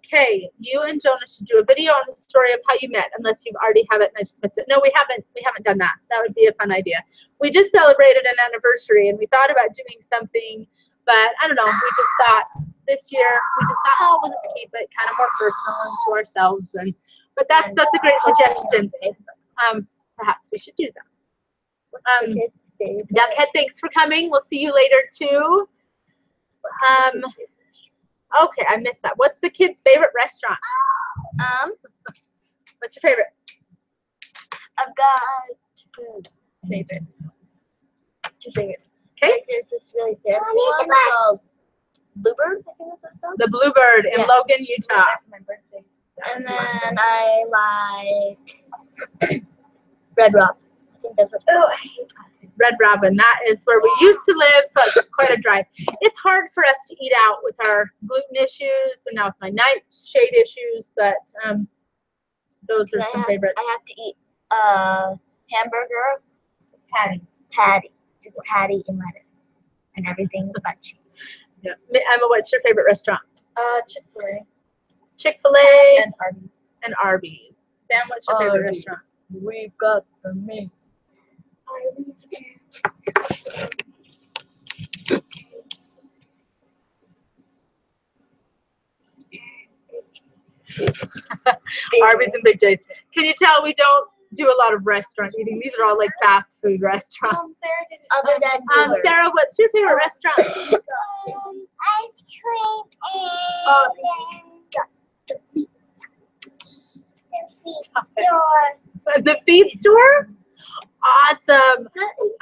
Okay, you and Jonah should do a video on the story of how you met, unless you already have it and I just missed it. No, we haven't done that. That would be a fun idea. We just celebrated an anniversary, and we thought about doing something But I don't know. We just thought this year, oh, we'll just keep it kind of more personal and to ourselves. But that's a great suggestion. Perhaps we should do that. Duckhead, thanks for coming. We'll see you later too. Okay, I missed that. What's the kids' favorite restaurant? What's your favorite?
I've got two favorites.
Okay.
Like, there's this really fancy one called Bluebird, I think that's what it's
The Bluebird in Logan, Utah.
for my birthday. And then I like Red Rock. I think that's what it's called.
Red Robin, that is where we used to live, so it's quite a drive. It's hard for us to eat out with our gluten issues and now with my nightshade issues, but those are some favorites.
I have to eat hamburger patty, just patty and lettuce and everything but cheese.
Yeah. Emma, what's your favorite restaurant?
Chick-fil-A.
Chick-fil-A
And Arby's.
and Arby's. Sam, what's your favorite restaurant?
We've got the meat.
Arby's and Big J's. Can you tell we don't do a lot of restaurant eating? These are all like fast food restaurants.
Other than
Sarah, what's your favorite restaurant?
ice cream and
The feed store? Awesome.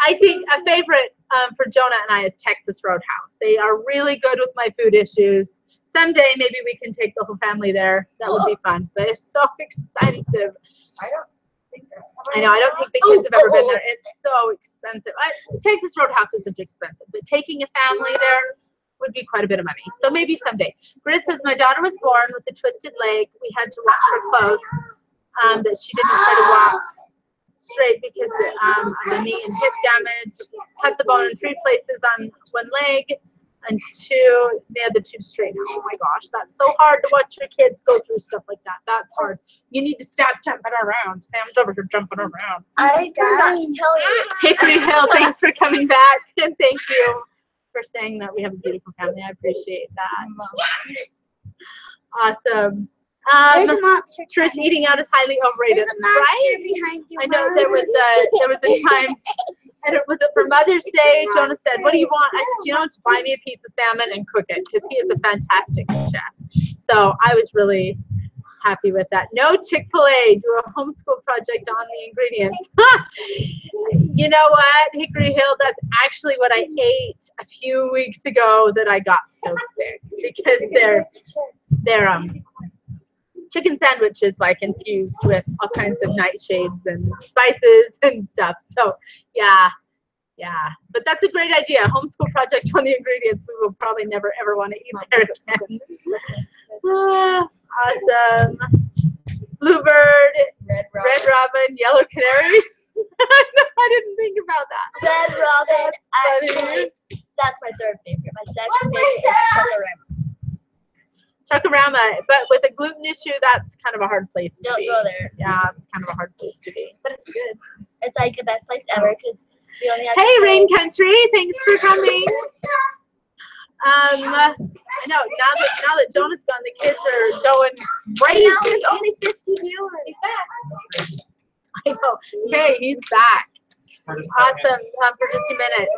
I think a favorite for Jonah and I is Texas Roadhouse. They are really good with my food issues. Someday maybe we can take the whole family there. That would be fun. But it's so expensive.
I don't think
I know. I don't think the kids have ever been there. It's so expensive. Texas Roadhouse isn't expensive, but taking a family there would be quite a bit of money. So maybe someday. Grizz says, my daughter was born with a twisted leg. We had to watch her close, that she didn't try to walk straight because of the knee and hip damage. Cut the bone in 3 places on one leg and the other 2 straight. Oh my gosh, that's so hard to watch your kids go through stuff like that. That's hard. You need to stop jumping around. Sam's over here jumping around.
I forgot to tell you.
Hickory Hill, thanks for coming back, and thank you for saying that we have a beautiful family. I appreciate that. Awesome.
There's a monster.
Trish, eating out is highly overrated,
There's a monster
right?
behind you.
I know there was a time, and it was for Mother's Day. Jonah said, "What do you want?" I said, "You know, just buy me a piece of salmon and cook it," because he is a fantastic chef. So I was really happy with that. No Chick-fil-A. Do a homeschool project on the ingredients. You know what, Hickory Hill? That's actually what I ate a few weeks ago that I got so sick because they're chicken sandwiches like infused with all kinds of nightshades and spices and stuff. So yeah. But that's a great idea. Homeschool project on the ingredients. We will probably never ever want to eat there again. Awesome. Bluebird, Red Robin, Yellow Canary. I didn't think about that.
Red Robin. Actually, that's my 3rd favorite. My 2nd favorite is Chocorama.
Chocorama, but with a gluten issue, that's kind of a hard place to be.
Don't go there.
Yeah, it's kind of a hard place to be, but it's good.
It's like the best place ever because you only have
Hey, Rain Country, thanks for coming. I know now that Jonah's gone, the kids are going crazy.
Now there's only 50 viewers.
I know. Okay, he's back. Awesome. For just a minute.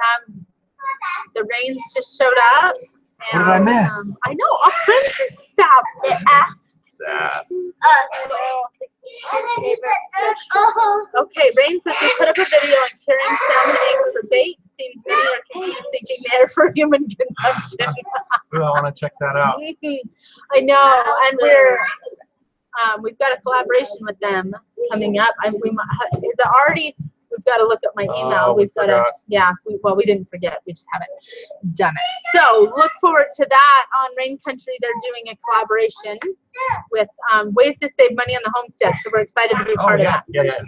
The rains just showed up. And,
What did I miss?
I know. Our friends just stopped.
They asked
Sad.
Okay, Rain says we put up a video on curing salmon eggs for bait. Seems many are confused thinking they're for human consumption.
Ooh, I want to check that out.
I know, and we've got a collaboration with them coming up. Is it already? We've got to look at my email.
Oh, we
We've got to,
forgot.
we didn't forget. We just haven't done it. So look forward to that on Rain Country. They're doing a collaboration with ways to save money on the homestead. So we're excited to be part of that.
Yeah.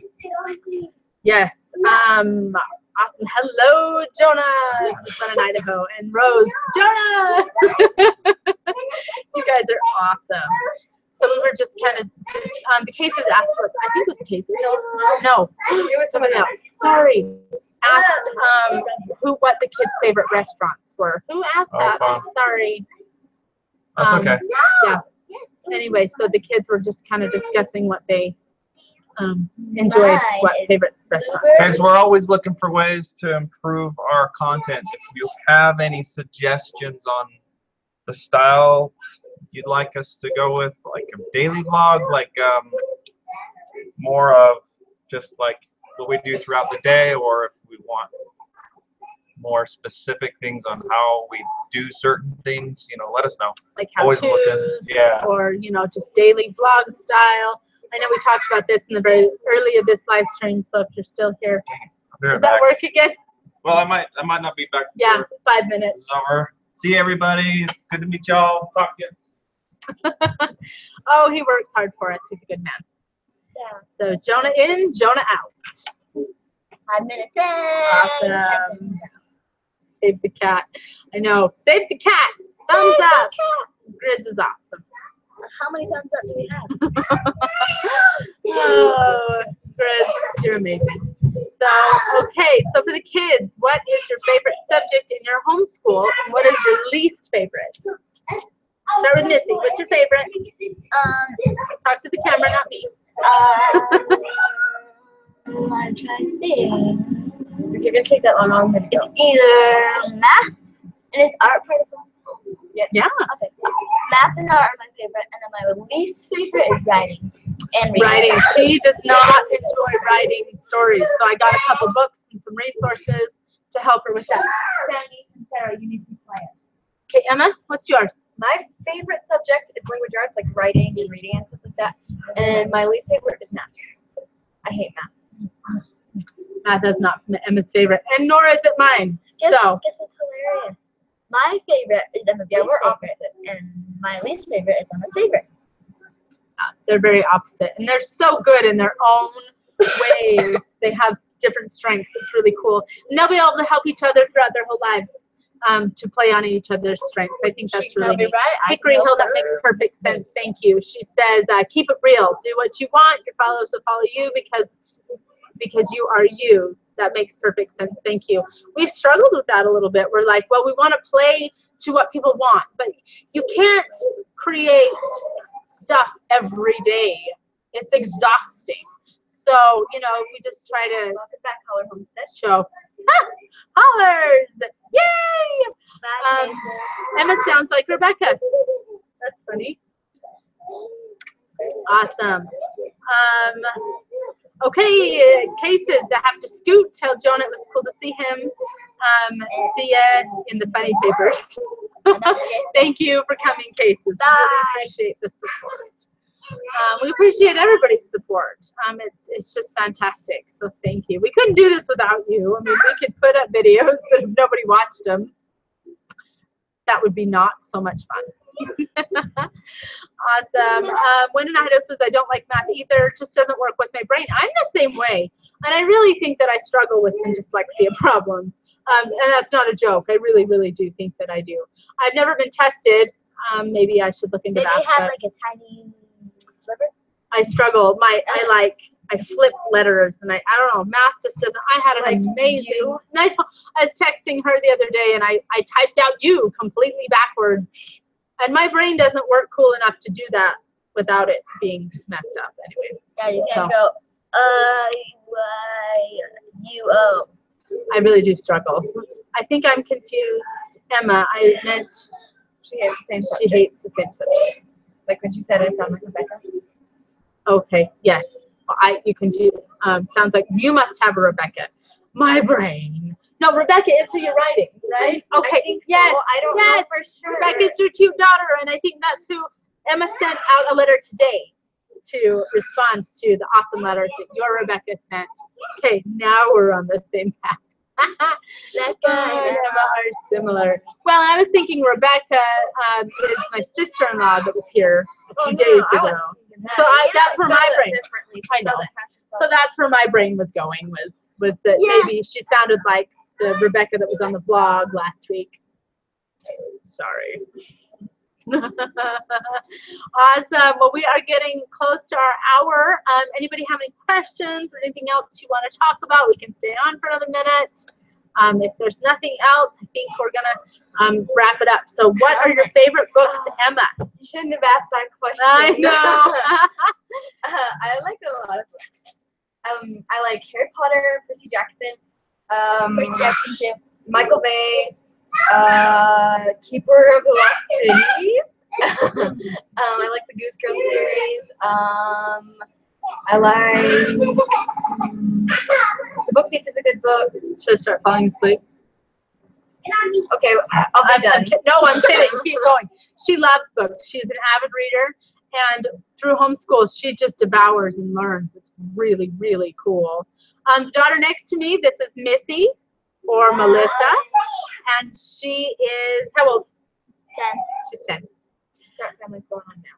Yes. Awesome. Hello, Jonah. This is fun in Idaho. And Rose, Jonah. You guys are awesome. So we were just kind of the cases asked what I think it was the cases. No, it was somebody else. Sorry, asked what the kids' favorite restaurants were. Who asked
Oh,
that?
fun.
I'm sorry.
That's okay.
Yeah. Anyway, so the kids were just kind of discussing what they enjoyed, what favorite restaurants.
Guys, we're always looking for ways to improve our content. If you have any suggestions on the style you'd like us to go with, like a daily vlog, like more of just like what we do throughout the day, or if we want more specific things on how we do certain things, let us know.
Like
Always
how-tos,
looking, yeah.
or just daily vlog style. I know we talked about this in the very early of this live stream, so if you're still here, does that work again?
Well, I might not be back.
Yeah, 5 minutes.
It's over. See everybody. Good to meet y'all. Talk to you.
Oh, he works hard for us. He's a good man.
Yeah.
So Jonah in, Jonah out.
5 minutes in.
Awesome. Save the cat. I know. Save the cat. Thumbs up. Grizz is awesome.
How many thumbs up do we have?
Oh, Grizz, you're amazing. So, okay. So for the kids, what is your favorite subject in your homeschool, and what is your least favorite? Start with Missy. What's your favorite? Talk to the camera, not me.
I'm trying to think.
If you're gonna take that long, I'm gonna go.
It's either math and is art part of homeschool?
Yeah.
Okay. Math and art are my favorite, and then my least favorite is writing and reading.
Writing. She does not enjoy writing stories, so I got a couple books and some resources to help her with that. Sammy and Sarah, you need to be quiet. Okay, Emma, what's yours?
My favorite subject is language arts, like writing and reading and stuff like that. And my least favorite is math. I hate math.
Math is not Emma's favorite, and nor is it mine.
Guess
So,
it's hilarious. My favorite is Emma's least
we're
favorite, and my least favorite is Emma's favorite.
they're very opposite, and they're so good in their own ways. They have different strengths. It's really cool, and they'll be able to help each other throughout their whole lives to play on each other's strengths. I think that's really neat. Hickory Hill, that makes perfect sense. Thank you. She says, keep it real. Do what you want. Your followers will follow you because you are you. That makes perfect sense. Thank you. We've struggled with that a little bit. We're like, well, we want to play to what people want, but you can't create stuff every day. It's exhausting. So, we just try to
Look at that color Homestead.
show. Hollers! Yay! Emma sounds like Rebecca. That's funny. Awesome. Okay, cases that have to scoot. Tell Jonah it was cool to see him. See ya in the funny papers. Thank you for coming, cases. We really appreciate the support. We appreciate everybody's support. It's just fantastic. So thank you. We couldn't do this without you. I mean, we could put up videos, but if nobody watched them, that would be not so much fun. Awesome. When Idaho says I don't like math either, it just doesn't work with my brain. I'm the same way, and I really think that I struggle with some dyslexia problems. And that's not a joke. I really, really do think that I do. I've never been tested. Maybe I should look into that.
Maybe you have like a tiny sliver.
I struggle. I flip letters, and I don't know. Math just doesn't. I had an amazing. I was texting her the other day, and I typed out you completely backwards, and my brain doesn't work cool enough to do that without it being messed up. Anyway.
Yeah, you can't go U-O.
I really do struggle. I think I'm confused. Emma, I meant
She hates the same
she
subject.
hates the same subjects.
Like when she said I sound like Rebecca.
Okay, yes. You confuse. Sounds like you must have a Rebecca. My brain. No, Rebecca is who you're writing, right? Okay.
I think so.
Yes.
I don't know for sure.
Rebecca's your cute daughter, and I think that's who Emma sent out a letter today to respond to the awesome letter that your Rebecca sent. Okay, now we're on the same path.
Rebecca
and Emma are similar. Well, I was thinking Rebecca is my sister-in-law that was here a few days ago. So that's where my brain. I know. So that's where my brain was going. Was that maybe she sounded like the Rebecca that was on the vlog last week. Sorry. Awesome. Well, we are getting close to our hour. Anybody have any questions or anything else you want to talk about? We can stay on for another minute. If there's nothing else, I think we're gonna wrap it up. So, what are your favorite books, Emma?
You shouldn't have asked that question.
I know.
I like a lot of books. I like Harry Potter, Percy Jackson, Michael Bay, Keeper of the Lost Cities. I like the Goose Girl series. I like The Book Thief is a good book.
Should I start falling asleep?
Okay, I'll be done.
No, I'm kidding. Keep going. She loves books. She's an avid reader, and through homeschool, she just devours and learns. It's really, really cool. The daughter next to me, this is Missy, or Melissa, and she is how old?
10.
She's 10.
Pratt family's going on now.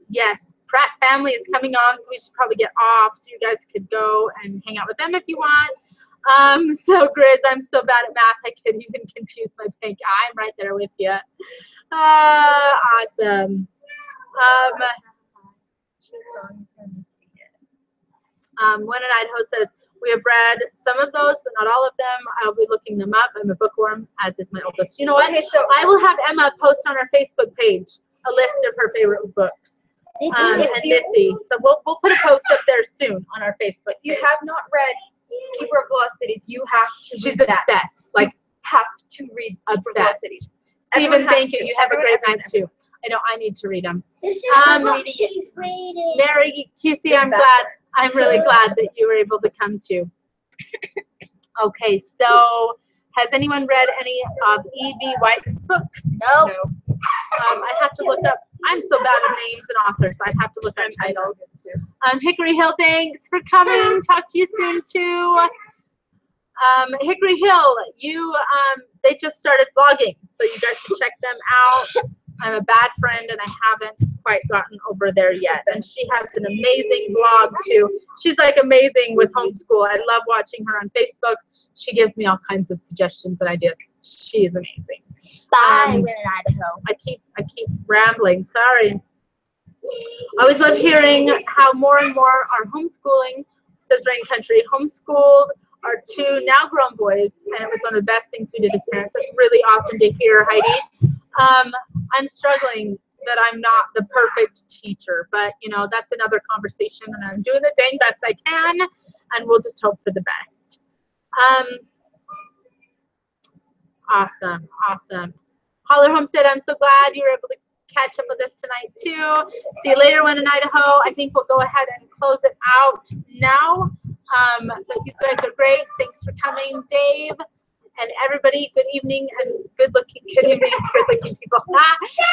Yes, Pratt family is coming on, so we should probably get off so you guys could go and hang out with them if you want. So Grizz, I'm so bad at math I could even confuse my pink. I'm right there with you. Awesome. One in Idaho says, we have read some of those, but not all of them. I'll be looking them up. I'm a bookworm, as is my oldest. You know what?
Okay, so
I will have Emma post on our Facebook page a list of her favorite books. And Missy. So we'll put a post up there soon on our Facebook
if you
page.
have not read Keeper of the Lost Cities, you have to
She's
read that.
obsessed. Like,
Have to read Keeper of the Lost
obsessed.
Cities.
Stephen,
Everyone has
thank you.
to.
You have a
Everyone-
great night too. I know I need to read them.
This is
what
she's reading.
Mary QC, I'm really glad that you were able to come too. Okay, so has anyone read any of E.B. White's books?
Nope.
No.
I have to look up. I'm so bad at names and authors. I'd have to look up titles. Hickory Hill, thanks for coming. Talk to you soon too. Hickory Hill, they just started vlogging, so you guys should check them out. I'm a bad friend and I haven't quite gotten over there yet. And she has an amazing blog too. She's like amazing with homeschool. I love watching her on Facebook. She gives me all kinds of suggestions and ideas. She is amazing.
Bye, Win in Idaho.
I keep rambling. Sorry. I always love hearing how more and more are homeschooling. Says Rain Country homeschooled our 2 now grown boys, and it was one of the best things we did as parents. It's really awesome to hear, Heidi. I'm struggling that I'm not the perfect teacher, but you know, that's another conversation, and I'm doing the dang best I can, and we'll just hope for the best. Awesome. Holler Homestead, I'm so glad you were able to catch up with us tonight too. See you later, One in Idaho. I think we'll go ahead and close it out now. But you guys are great. Thanks for coming, Dave. And everybody, good evening and good looking people. Thank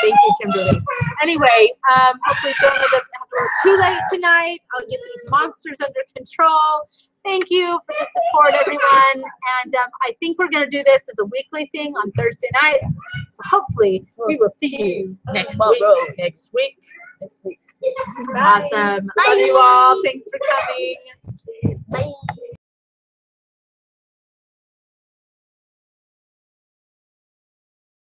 you, Kimberly. Anyway, hopefully Jonah doesn't have to work too late tonight. I'll get these monsters under control. Thank you for the support, everyone. And I think we're going to do this as a weekly thing on Thursday nights. So hopefully we will see you next week. Awesome. Love you all. Thanks for coming.
Bye.